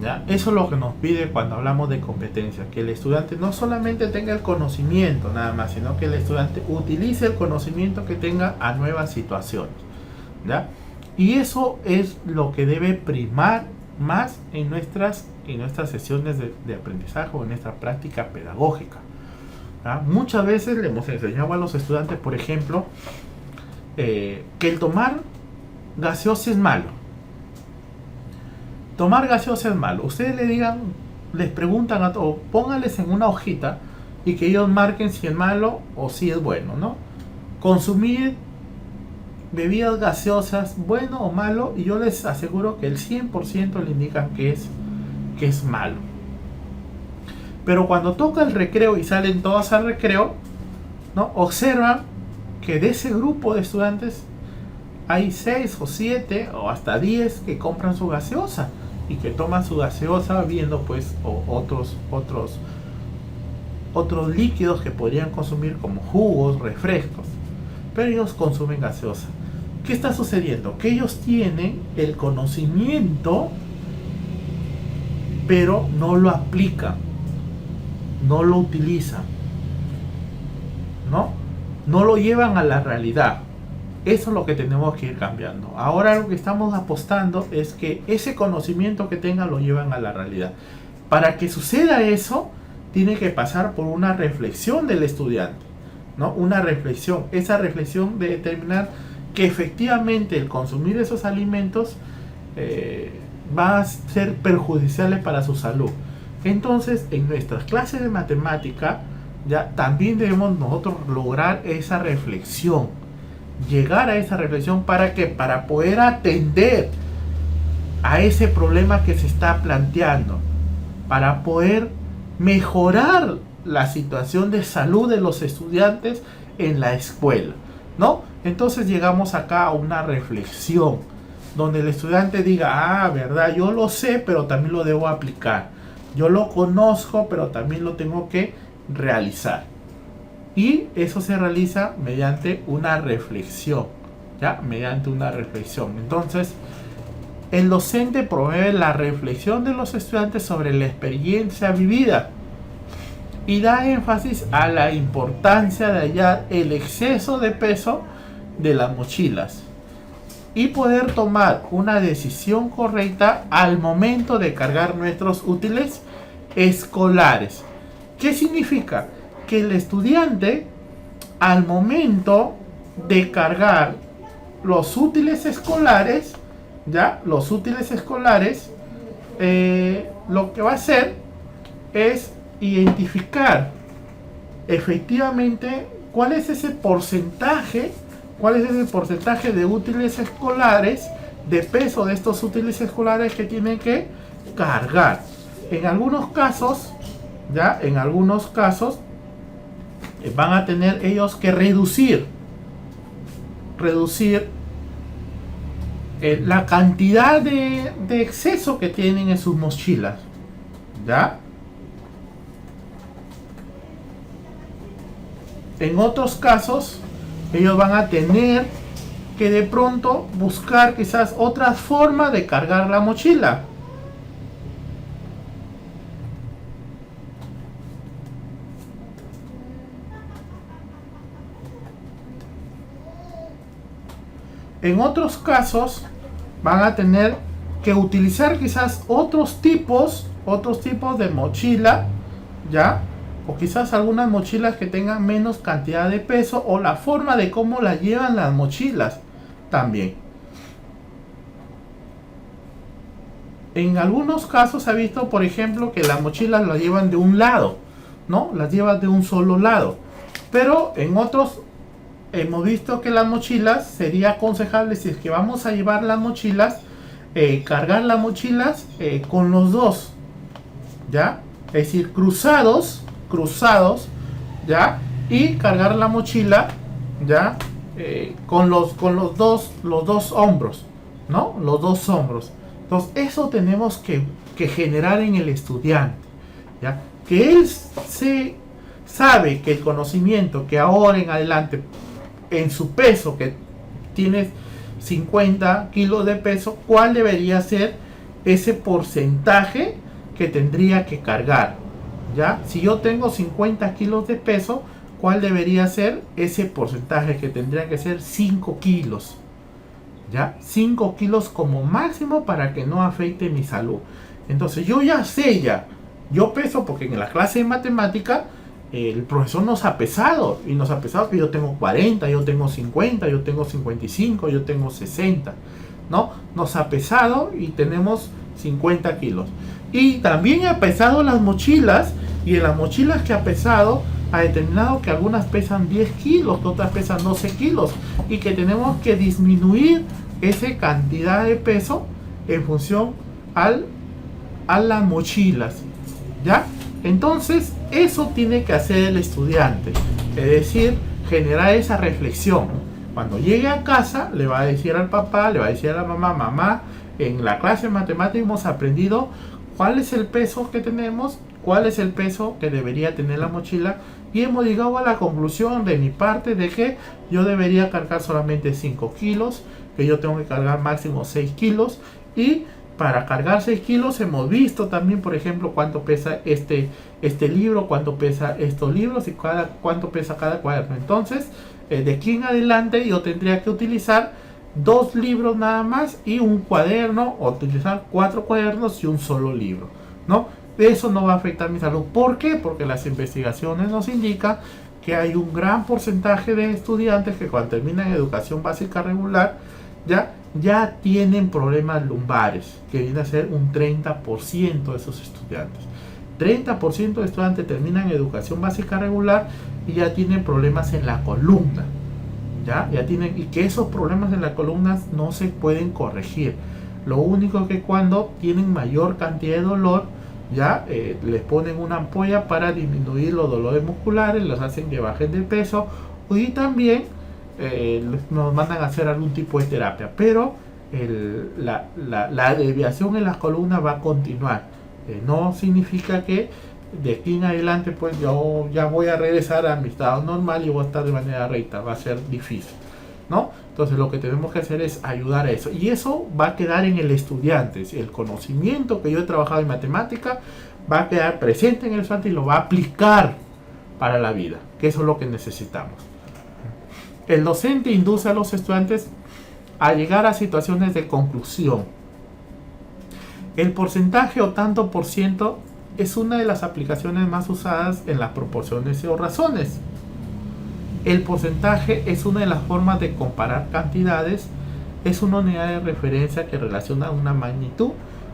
¿ya? Eso es lo que nos pide cuando hablamos de competencia, que el estudiante no solamente tenga el conocimiento nada más, sino que el estudiante utilice el conocimiento que tenga a nuevas situaciones, ¿ya? Y eso es lo que debe primar más en nuestras sesiones de aprendizaje o en nuestra práctica pedagógica, ¿ya? Muchas veces le hemos enseñado a los estudiantes, por ejemplo, que el tomar gaseosa es malo. Tomar gaseosa es malo. Ustedes les preguntan o pónganles en una hojita y que ellos marquen si es malo o si es bueno, ¿no? Consumir bebidas gaseosas, bueno o malo, y yo les aseguro que el 100% le indican que es malo. Pero cuando toca el recreo y salen todos al recreo, ¿no? Observan que de ese grupo de estudiantes hay 6 o 7 o hasta 10 que compran su gaseosa y que toman su gaseosa viendo pues otros líquidos que podrían consumir como jugos, refrescos, pero ellos consumen gaseosa. ¿Qué está sucediendo? Que ellos tienen el conocimiento, pero no lo aplican, no lo utilizan, ¿no? No lo llevan a la realidad. Eso es lo que tenemos que ir cambiando. Ahora lo que estamos apostando es que ese conocimiento que tengan lo llevan a la realidad. Para que suceda eso, tiene que pasar por una reflexión del estudiante, ¿no? Una reflexión. Esa reflexión de determinar que efectivamente el consumir esos alimentos va a ser perjudiciales para su salud. Entonces, en nuestras clases de matemática, ya también debemos nosotros lograr esa reflexión, llegar a esa reflexión para poder atender a ese problema que se está planteando, para poder mejorar la situación de salud de los estudiantes en la escuela, ¿no? Entonces llegamos acá a una reflexión donde el estudiante diga, verdad, yo lo sé, pero también lo debo aplicar. Yo lo conozco, pero también lo tengo que realizar. Y eso se realiza mediante una reflexión, ¿ya? Mediante una reflexión. Entonces, el docente promueve la reflexión de los estudiantes sobre la experiencia vivida y da énfasis a la importancia de hallar el exceso de peso de las mochilas y poder tomar una decisión correcta al momento de cargar nuestros útiles escolares. ¿Qué significa? Que el estudiante, al momento de cargar los útiles escolares, ¿ya? Los útiles escolares, lo que va a hacer es identificar efectivamente cuál es ese porcentaje de útiles escolares, de peso de estos útiles escolares que tienen que cargar. En algunos casos, ¿ya? En algunos casos van a tener ellos que reducir la cantidad de exceso que tienen en sus mochilas, ¿ya? En otros casos, ellos van a tener que de pronto buscar quizás otra forma de cargar la mochila. En otros casos van a tener que utilizar quizás otros tipos de mochila, ¿ya? O quizás algunas mochilas que tengan menos cantidad de peso, o la forma de cómo la llevan las mochilas también. En algunos casos se ha visto, por ejemplo, que las mochilas las llevan de un lado, ¿no? Las llevan de un solo lado. Pero en otros hemos visto que las mochilas sería aconsejable, si es que vamos a llevar las mochilas, cargar las mochilas con los dos, ¿ya? Es decir, cruzados, ¿ya? Y cargar la mochila, ¿ya? Con los dos hombros, ¿no? Los dos hombros. Entonces, eso tenemos que generar en el estudiante, ¿ya? Que él sabe que el conocimiento que ahora en adelante, en su peso, que tiene 50 kilos de peso, cuál debería ser ese porcentaje que tendría que cargar, ¿ya? Si yo tengo 50 kilos de peso, ¿cuál debería ser ese porcentaje que tendría que ser 5 kilos? ¿Ya? 5 kilos como máximo para que no afecte mi salud. Entonces yo ya sé, yo peso, porque en la clase de matemática el profesor nos ha pesado, y nos ha pesado que yo tengo 40, yo tengo 50, yo tengo 55, yo tengo 60, ¿no? Nos ha pesado y tenemos 50 kilos. Y también ha pesado las mochilas, y en las mochilas que ha pesado ha determinado que algunas pesan 10 kilos, que otras pesan 12 kilos, y que tenemos que disminuir esa cantidad de peso en función a las mochilas, ¿ya? Entonces, eso tiene que hacer el estudiante, es decir, generar esa reflexión. Cuando llegue a casa, le va a decir al papá, le va a decir a la mamá, en la clase de matemáticas hemos aprendido cuál es el peso que tenemos, cuál es el peso que debería tener la mochila, y hemos llegado a la conclusión de mi parte de que yo debería cargar solamente 5 kilos, que yo tengo que cargar máximo 6 kilos, y para cargar 6 kilos hemos visto también, por ejemplo, cuánto pesa este libro, cuánto pesa estos libros y cuánto pesa cada cuaderno. Entonces, de aquí en adelante yo tendría que utilizar 2 libros nada más y un cuaderno, o utilizar 4 cuadernos y un solo libro, ¿no? Eso no va a afectar mi salud. ¿Por qué? Porque las investigaciones nos indican que hay un gran porcentaje de estudiantes que cuando terminan educación básica regular ya tienen problemas lumbares, que viene a ser un 30% de esos estudiantes. 30% de estudiantes terminan educación básica regular y ya tienen problemas en la columna. Ya tienen, y que esos problemas en la columna no se pueden corregir. Lo único que cuando tienen mayor cantidad de dolor, les ponen una ampolla para disminuir los dolores musculares, los hacen que bajen de peso, y también nos mandan a hacer algún tipo de terapia, pero la desviación en las columnas va a continuar. No significa que de aquí en adelante pues yo ya voy a regresar a mi estado normal y voy a estar de manera recta. Va a ser difícil, ¿no? Entonces lo que tenemos que hacer es ayudar a eso, y eso va a quedar en el estudiante. El conocimiento que yo he trabajado en matemática va a quedar presente en el estudiante y lo va a aplicar para la vida, que eso es lo que necesitamos. El docente induce a los estudiantes a llegar a situaciones de conclusión. El porcentaje o tanto por ciento es una de las aplicaciones más usadas en las proporciones o razones. El porcentaje es una de las formas de comparar cantidades, es una unidad de referencia que relaciona una magnitud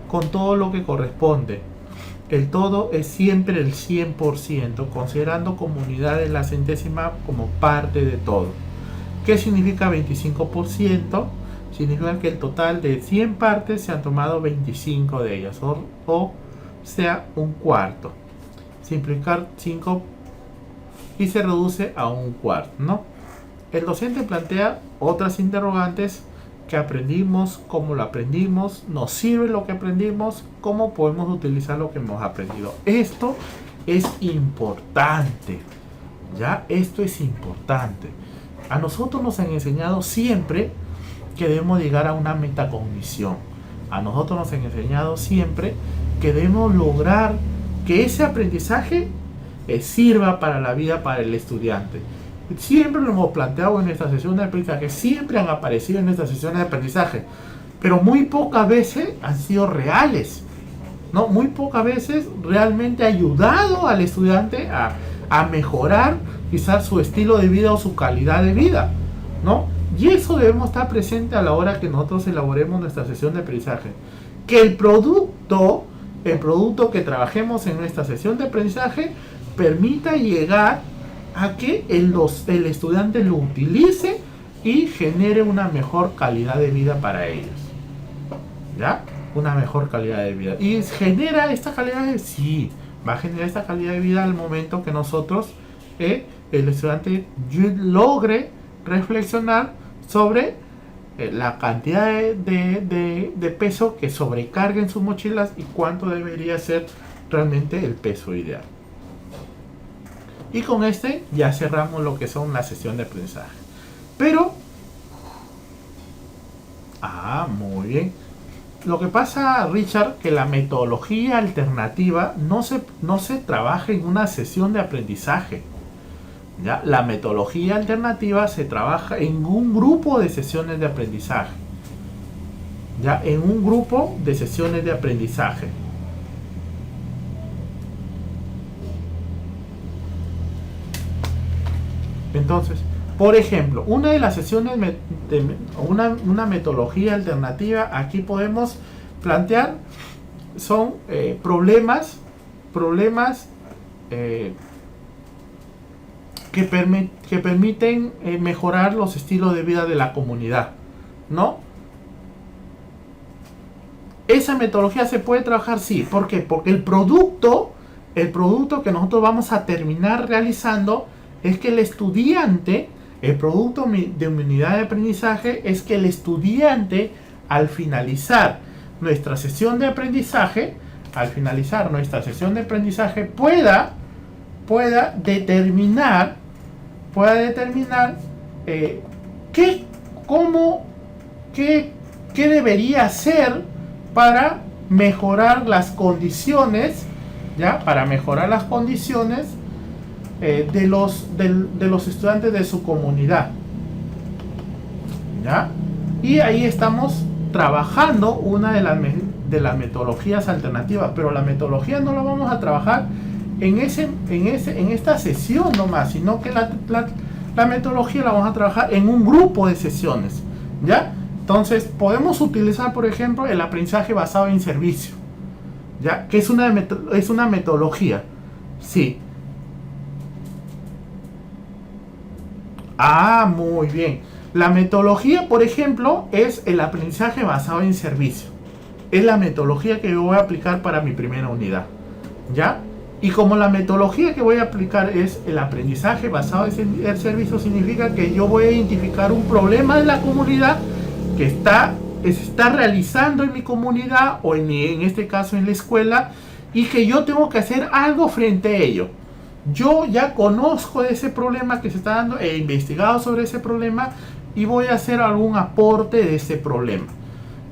con todo lo que corresponde. El todo es siempre el 100%, considerando como unidad de la centésima como parte de todo. ¿Qué significa 25%? Significa que el total de 100 partes se han tomado 25 de ellas, o sea, un cuarto. Simplificar 5 y se reduce a un cuarto, ¿no? El docente plantea otras interrogantes: ¿qué aprendimos? ¿Cómo lo aprendimos? ¿Nos sirve lo que aprendimos? ¿Cómo podemos utilizar lo que hemos aprendido? Esto es importante, esto es importante. A nosotros nos han enseñado siempre que debemos llegar a una metacognición. A nosotros nos han enseñado siempre que debemos lograr que ese aprendizaje sirva para la vida, para el estudiante. Siempre lo hemos planteado en esta sesión de aprendizaje, siempre han aparecido en estas sesiones de aprendizaje, pero muy pocas veces han sido reales, ¿no? Muy pocas veces realmente ha ayudado al estudiante a mejorar quizás su estilo de vida o su calidad de vida, ¿no? Y eso debemos estar presente a la hora que nosotros elaboremos nuestra sesión de aprendizaje. Que el producto que trabajemos en nuestra sesión de aprendizaje permita llegar a que el estudiante lo utilice y genere una mejor calidad de vida para ellos. Una mejor calidad de vida. ¿Y genera esta calidad de vida? Sí, va a generar esta calidad de vida al momento que nosotros, el estudiante logre reflexionar sobre la cantidad de peso que sobrecarga en sus mochilas y cuánto debería ser realmente el peso ideal. Y con ya cerramos lo que son la sesión de aprendizaje. Pero, muy bien. Lo que pasa, Richard, que la metodología alternativa no se trabaja en una sesión de aprendizaje. La metodología alternativa se trabaja en un grupo de sesiones de aprendizaje. En un grupo de sesiones de aprendizaje. Entonces, por ejemplo, una de las sesiones una metodología alternativa, aquí podemos plantear, son problemas que permiten mejorar los estilos de vida de la comunidad, ¿no? Esa metodología se puede trabajar, sí. ¿Por qué? Porque el producto que nosotros vamos a terminar realizando es que el estudiante, el producto de mi unidad de aprendizaje es que el estudiante, al finalizar nuestra sesión de aprendizaje, al finalizar nuestra sesión de aprendizaje, pueda determinar qué, cómo, qué debería hacer para mejorar las condiciones, ¿ya? Para mejorar las condiciones de los estudiantes de su comunidad, ¿ya? Y ahí estamos trabajando una de las metodologías alternativas, pero la metodología no la vamos a trabajar en esta sesión nomás, sino que la metodología la vamos a trabajar en un grupo de sesiones, ¿ya? Entonces podemos utilizar, por ejemplo, el aprendizaje basado en servicio, ¿ya? Que es una metodología, sí. Muy bien. La metodología, por ejemplo, es el aprendizaje basado en servicio. Es la metodología que yo voy a aplicar para mi primera unidad, ¿ya? Y como la metodología que voy a aplicar es el aprendizaje basado en el servicio, significa que yo voy a identificar un problema de la comunidad que se está realizando en mi comunidad o en este caso en la escuela, y que yo tengo que hacer algo frente a ello. Yo ya conozco de ese problema que se está dando, he investigado sobre ese problema y voy a hacer algún aporte de ese problema.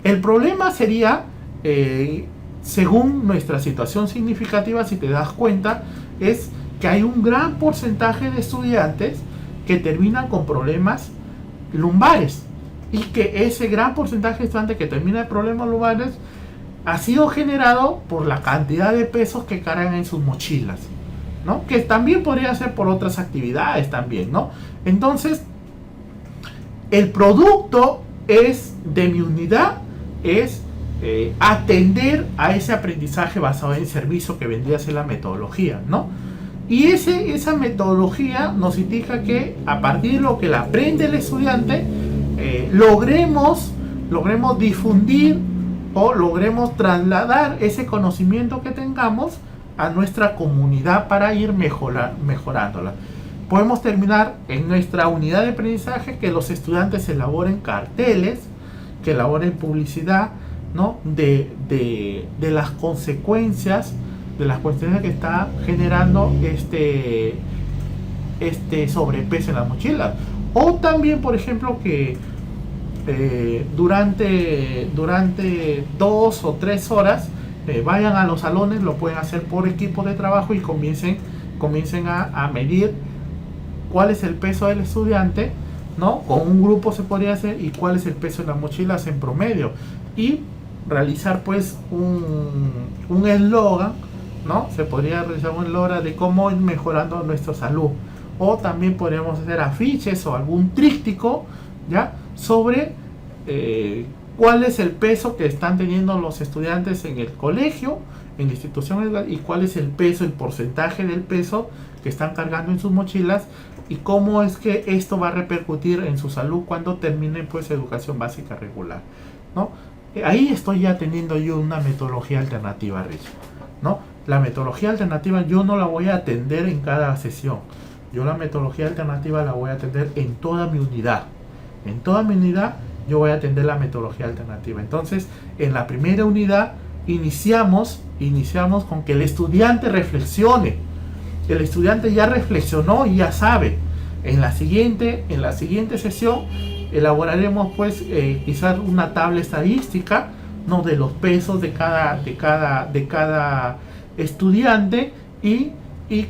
El problema sería, según nuestra situación significativa, si te das cuenta, es que hay un gran porcentaje de estudiantes que terminan con problemas lumbares, y que ese gran porcentaje de estudiantes que termina de problemas lumbares ha sido generado por la cantidad de pesos que cargan en sus mochilas, ¿no? Que también podría ser por otras actividades también, ¿no? Entonces, el producto de mi unidad es atender a ese aprendizaje basado en servicio que vendría a ser la metodología, ¿no? Y esa metodología nos indica que a partir de lo que la aprende el estudiante, logremos difundir o logremos trasladar ese conocimiento que tengamos a nuestra comunidad para ir mejorándola. Podemos terminar en nuestra unidad de aprendizaje que los estudiantes elaboren carteles, que elaboren publicidad, ¿no? de las consecuencias que está generando este sobrepeso en las mochilas. O también, por ejemplo, que durante 2 o 3 horas vayan a los salones, lo pueden hacer por equipo de trabajo y comiencen a medir cuál es el peso del estudiante, ¿no? Con un grupo se podría hacer, y cuál es el peso de las mochilas en promedio, y realizar pues un eslogan, ¿no? Se podría realizar un eslogan de cómo ir mejorando nuestra salud. O también podríamos hacer afiches o algún tríptico, ¿ya? Sobre cuál es el peso que están teniendo los estudiantes en el colegio, en la institución, y cuál es el peso, el porcentaje del peso que están cargando en sus mochilas, y cómo es que esto va a repercutir en su salud cuando terminen pues educación básica regular, ¿no? Ahí estoy ya teniendo yo una metodología alternativa, Rich, ¿no? La metodología alternativa yo no la voy a atender en cada sesión. Yo la metodología alternativa la voy a atender en toda mi unidad. En toda mi unidad yo voy a atender la metodología alternativa. Entonces, en la primera unidad iniciamos con que el estudiante reflexione. El estudiante ya reflexionó y ya sabe. En la siguiente sesión elaboraremos pues quizás una tabla estadística, ¿no? De los pesos de cada estudiante y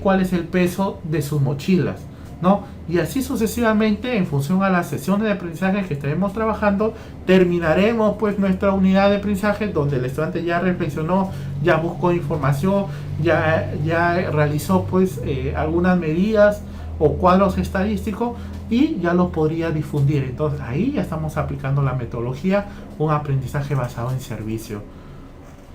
cuál es el peso de sus mochilas, ¿no? Y así sucesivamente, en función a las sesiones de aprendizaje que estaremos trabajando, terminaremos pues nuestra unidad de aprendizaje donde el estudiante ya reflexionó, ya buscó información, ya realizó pues algunas medidas o cuadros estadísticos y ya lo podría difundir. Entonces ahí ya estamos aplicando la metodología, un aprendizaje basado en servicio,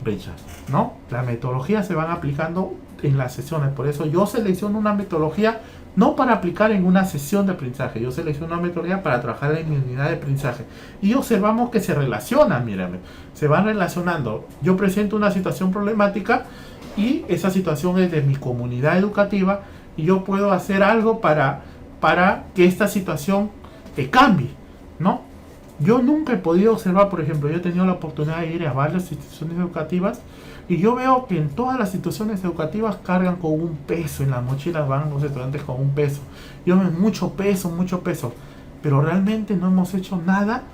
Richard, ¿no? Las metodologías se van aplicando en las sesiones. Por eso yo selecciono una metodología no para aplicar en una sesión de aprendizaje, yo selecciono una metodología para trabajar en mi unidad de aprendizaje, y observamos que se relacionan, mírame, se van relacionando. Yo presento una situación problemática y esa situación es de mi comunidad educativa, y yo puedo hacer algo para que esta situación cambie, ¿no? Yo nunca he podido observar, por ejemplo, yo he tenido la oportunidad de ir a varias instituciones educativas Y yo veo que en todas las instituciones educativas cargan con un peso, en las mochilas van los estudiantes con un peso. Yo veo mucho peso, pero realmente no hemos hecho nada,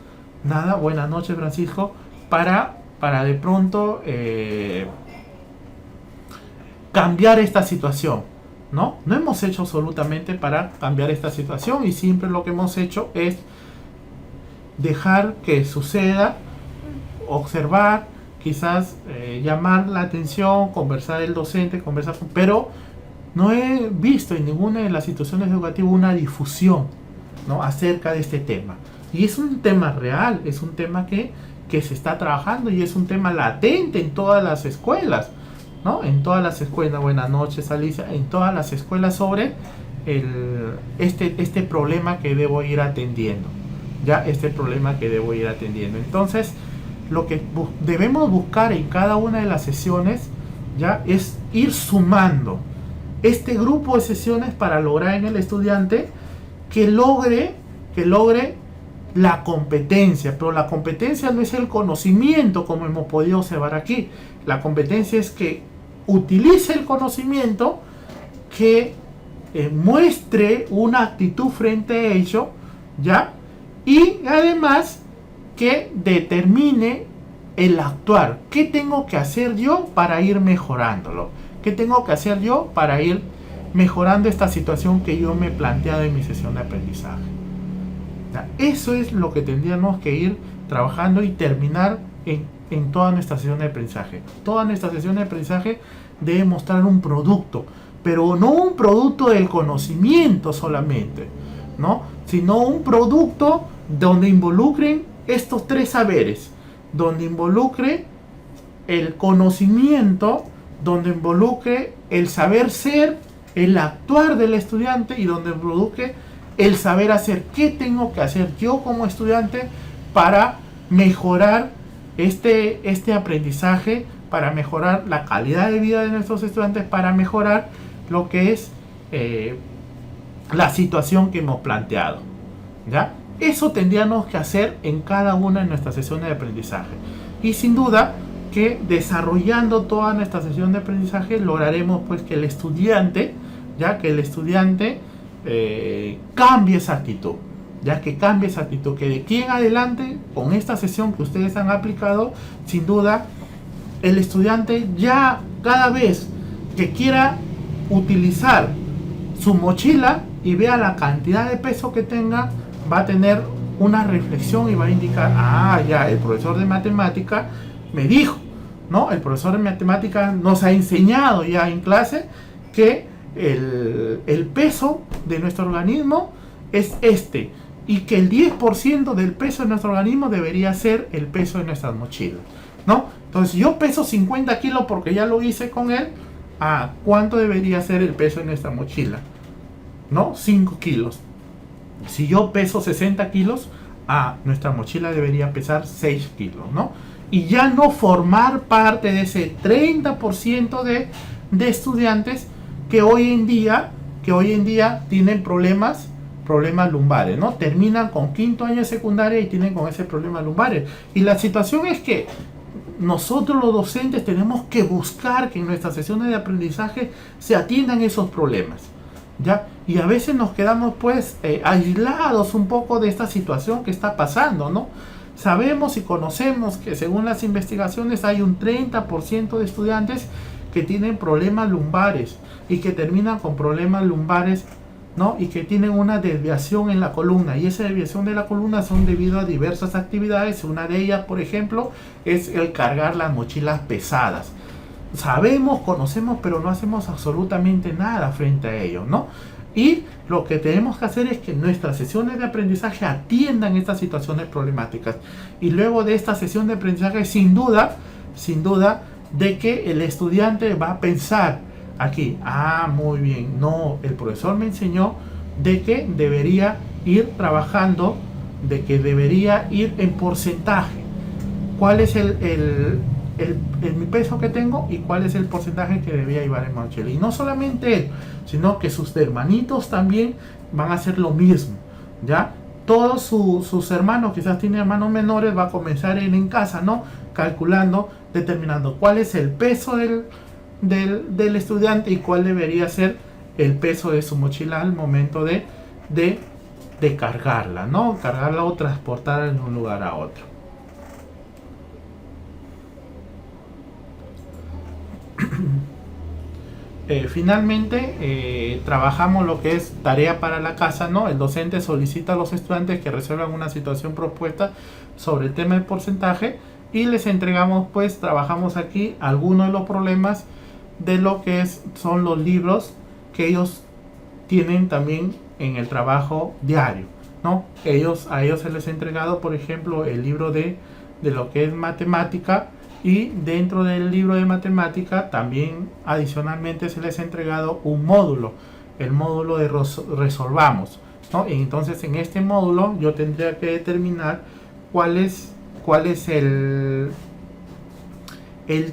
buenas noches Francisco, para de pronto cambiar esta situación, ¿no? No hemos hecho absolutamente para cambiar esta situación y siempre lo que hemos hecho es dejar que suceda, observar, quizás llamar la atención, conversar el docente, pero no he visto en ninguna de las instituciones educativas una difusión, ¿no?, acerca de este tema. Y es un tema real, es un tema que se está trabajando y es un tema latente en todas las escuelas, ¿no? En todas las escuelas, buenas noches Alicia, en todas las escuelas sobre este problema que debo ir atendiendo. Entonces, lo que debemos buscar en cada una de las sesiones ya es ir sumando este grupo de sesiones para lograr en el estudiante que logre la competencia, pero la competencia no es el conocimiento como hemos podido observar aquí. La competencia es que utilice el conocimiento, que muestre una actitud frente a ello, ¿ya? Y además que determine el actuar. ¿Qué tengo que hacer yo para ir mejorándolo? ¿Qué tengo que hacer yo para ir mejorando esta situación que yo me he planteado en mi sesión de aprendizaje? Eso es lo que tendríamos que ir trabajando y terminar en toda nuestra sesión de aprendizaje. Toda nuestra sesión de aprendizaje debe mostrar un producto, pero no un producto del conocimiento solamente, ¿no?, sino un producto donde involucren estos tres saberes, donde involucre el conocimiento, donde involucre el saber ser, el actuar del estudiante y donde involucre el saber hacer. ¿Qué tengo que hacer yo como estudiante para mejorar este aprendizaje, para mejorar la calidad de vida de nuestros estudiantes, para mejorar lo que es la situación que hemos planteado, ¿ya? Eso tendríamos que hacer en cada una de nuestras sesiones de aprendizaje. Y sin duda que desarrollando toda nuestra sesión de aprendizaje lograremos pues que el estudiante, cambie esa actitud, que de aquí en adelante, con esta sesión que ustedes han aplicado, sin duda, el estudiante ya cada vez que quiera utilizar su mochila y vea la cantidad de peso que tenga, va a tener una reflexión y va a indicar, el profesor de matemática me dijo, ¿no? El profesor de matemática nos ha enseñado ya en clase que el peso de nuestro organismo es este, y que el 10% del peso de nuestro organismo debería ser el peso de nuestras mochilas, ¿no? Entonces, yo peso 50 kilos porque ya lo hice con él. ¿Cuánto debería ser el peso de nuestra mochila? ¿No? 5 kilos. Si yo peso 60 kilos, nuestra mochila debería pesar 6 kilos, ¿no? Y ya no formar parte de ese 30% de estudiantes que hoy en día tienen problemas lumbares, ¿no? Terminan con quinto año de secundaria y tienen con ese problema lumbares. Y la situación es que nosotros los docentes tenemos que buscar que en nuestras sesiones de aprendizaje se atiendan esos problemas, ¿ya? Y a veces nos quedamos pues aislados un poco de esta situación que está pasando, ¿no? Sabemos y conocemos que según las investigaciones hay un 30% de estudiantes que tienen problemas lumbares y que terminan con problemas lumbares, ¿no? Y que tienen una desviación en la columna, y esa desviación de la columna son debido a diversas actividades. Una de ellas, por ejemplo, es el cargar las mochilas pesadas. Sabemos, conocemos, pero no hacemos absolutamente nada frente a ello, ¿no? Y lo que tenemos que hacer es que nuestras sesiones de aprendizaje atiendan estas situaciones problemáticas. Y luego de esta sesión de aprendizaje, sin duda, de que el estudiante va a pensar aquí, muy bien, no, el profesor me enseñó de que debería ir trabajando, de que debería ir en porcentaje. ¿Cuál es el peso que tengo y cuál es el porcentaje que debía llevar en mochila? Y no solamente él, sino que sus hermanitos también van a hacer lo mismo, ¿ya? Todos sus hermanos, quizás tienen hermanos menores, va a comenzar él en casa, ¿no? Calculando determinando cuál es el peso del estudiante y cuál debería ser el peso de su mochila al momento de cargarla, ¿no? Cargarla o transportarla de un lugar a otro. Finalmente, trabajamos lo que es tarea para la casa, ¿no? El docente solicita a los estudiantes que resuelvan una situación propuesta sobre el tema del porcentaje y les entregamos, pues, trabajamos aquí algunos de los problemas de lo que son los libros que ellos tienen también en el trabajo diario, ¿no? A ellos se les ha entregado, por ejemplo, el libro de lo que es matemática, y dentro del libro de matemática también adicionalmente se les ha entregado un módulo, el módulo de resolvamos, ¿no? Y entonces en este módulo yo tendría que determinar cuál es el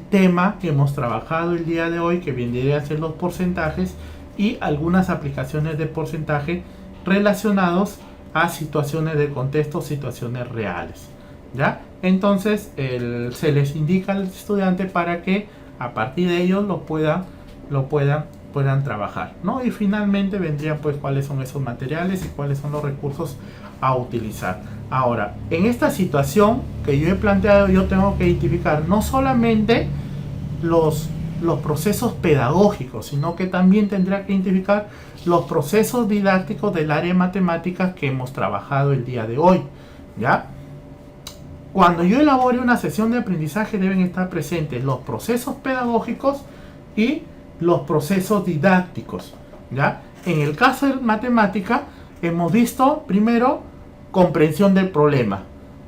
tema que hemos trabajado el día de hoy, que vendría a ser los porcentajes y algunas aplicaciones de porcentaje relacionados a situaciones de contexto, situaciones reales, ¿ya? Entonces se les indica al estudiante para que a partir de ellos puedan trabajar, ¿no? Y finalmente vendrían, pues, cuáles son esos materiales y cuáles son los recursos a utilizar. Ahora, en esta situación que yo he planteado, yo tengo que identificar no solamente los procesos pedagógicos, sino que también tendría que identificar los procesos didácticos del área de matemáticas que hemos trabajado el día de hoy, ¿ya? Cuando yo elabore una sesión de aprendizaje deben estar presentes los procesos pedagógicos y los procesos didácticos, ¿ya? En el caso de matemática hemos visto primero comprensión del problema.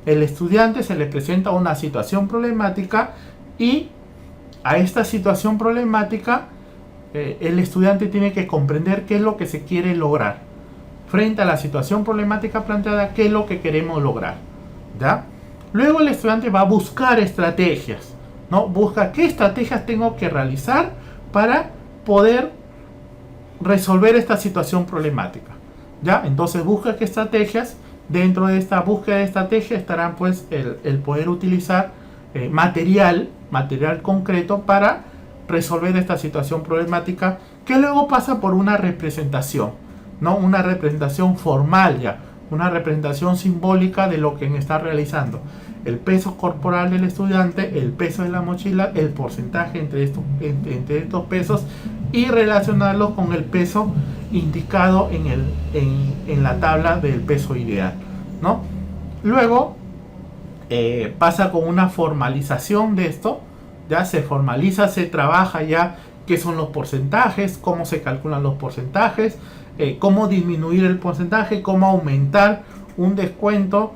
El estudiante se le presenta una situación problemática y a esta situación problemática el estudiante tiene que comprender qué es lo que se quiere lograr. Frente a la situación problemática planteada, qué es lo que queremos lograr, ¿ya? Luego el estudiante va a buscar estrategias, ¿no? Busca qué estrategias tengo que realizar para poder resolver esta situación problemática, ¿ya? Entonces busca qué estrategias. Dentro de esta búsqueda de estrategias estarán, pues, el poder utilizar material concreto para resolver esta situación problemática, que luego pasa por una representación, ¿no? Una representación formal ya, una representación simbólica de lo que está realizando. El peso corporal del estudiante, el peso de la mochila, el porcentaje entre estos pesos y relacionarlo con el peso indicado en la tabla del peso ideal, ¿no? Luego pasa con una formalización de esto, ya se formaliza, se trabaja ya qué son los porcentajes, cómo se calculan los porcentajes, cómo disminuir el porcentaje, cómo aumentar un descuento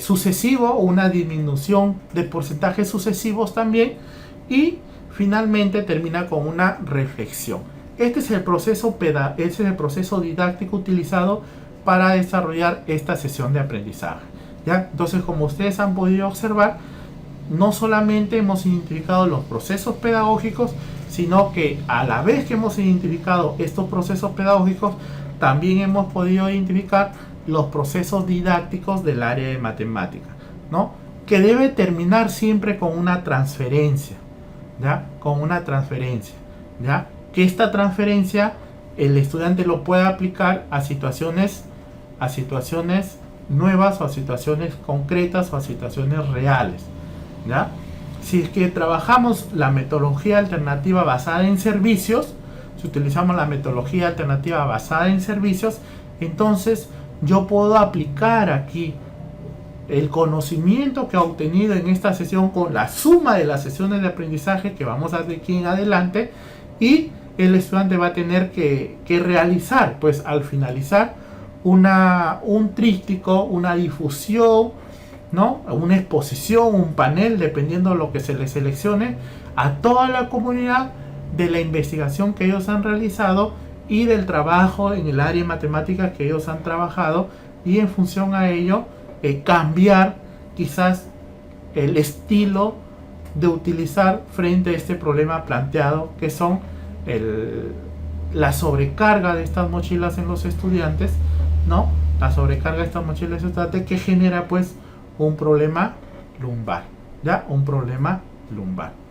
sucesivo o una disminución de porcentajes sucesivos también, y finalmente termina con una reflexión. Este es el proceso didáctico utilizado para desarrollar esta sesión de aprendizaje, ¿ya? Entonces, como ustedes han podido observar, no solamente hemos identificado los procesos pedagógicos, sino que a la vez que hemos identificado estos procesos pedagógicos, también hemos podido identificar los procesos didácticos del área de matemática, ¿no? Que debe terminar siempre con una transferencia, ¿ya? Con una transferencia, ¿ya? Que esta transferencia el estudiante lo pueda aplicar a situaciones nuevas, o a situaciones concretas, o a situaciones reales, ¿ya? Si es que trabajamos la metodología alternativa basada en servicios, si utilizamos la metodología alternativa basada en servicios, entonces yo puedo aplicar aquí el conocimiento que he obtenido en esta sesión con la suma de las sesiones de aprendizaje que vamos a hacer aquí en adelante, y el estudiante va a tener que realizar, pues, al finalizar un tríptico, una difusión, ¿no? Una exposición, un panel, dependiendo de lo que se les seleccione, a toda la comunidad de la investigación que ellos han realizado y del trabajo en el área de matemáticas que ellos han trabajado, y en función a ello cambiar quizás el estilo de utilizar frente a este problema planteado, que son la sobrecarga de estas mochilas en los estudiantes, ¿no? La sobrecarga de estas mochilas en los estudiantes, que genera, pues, un problema lumbar, ya un problema lumbar.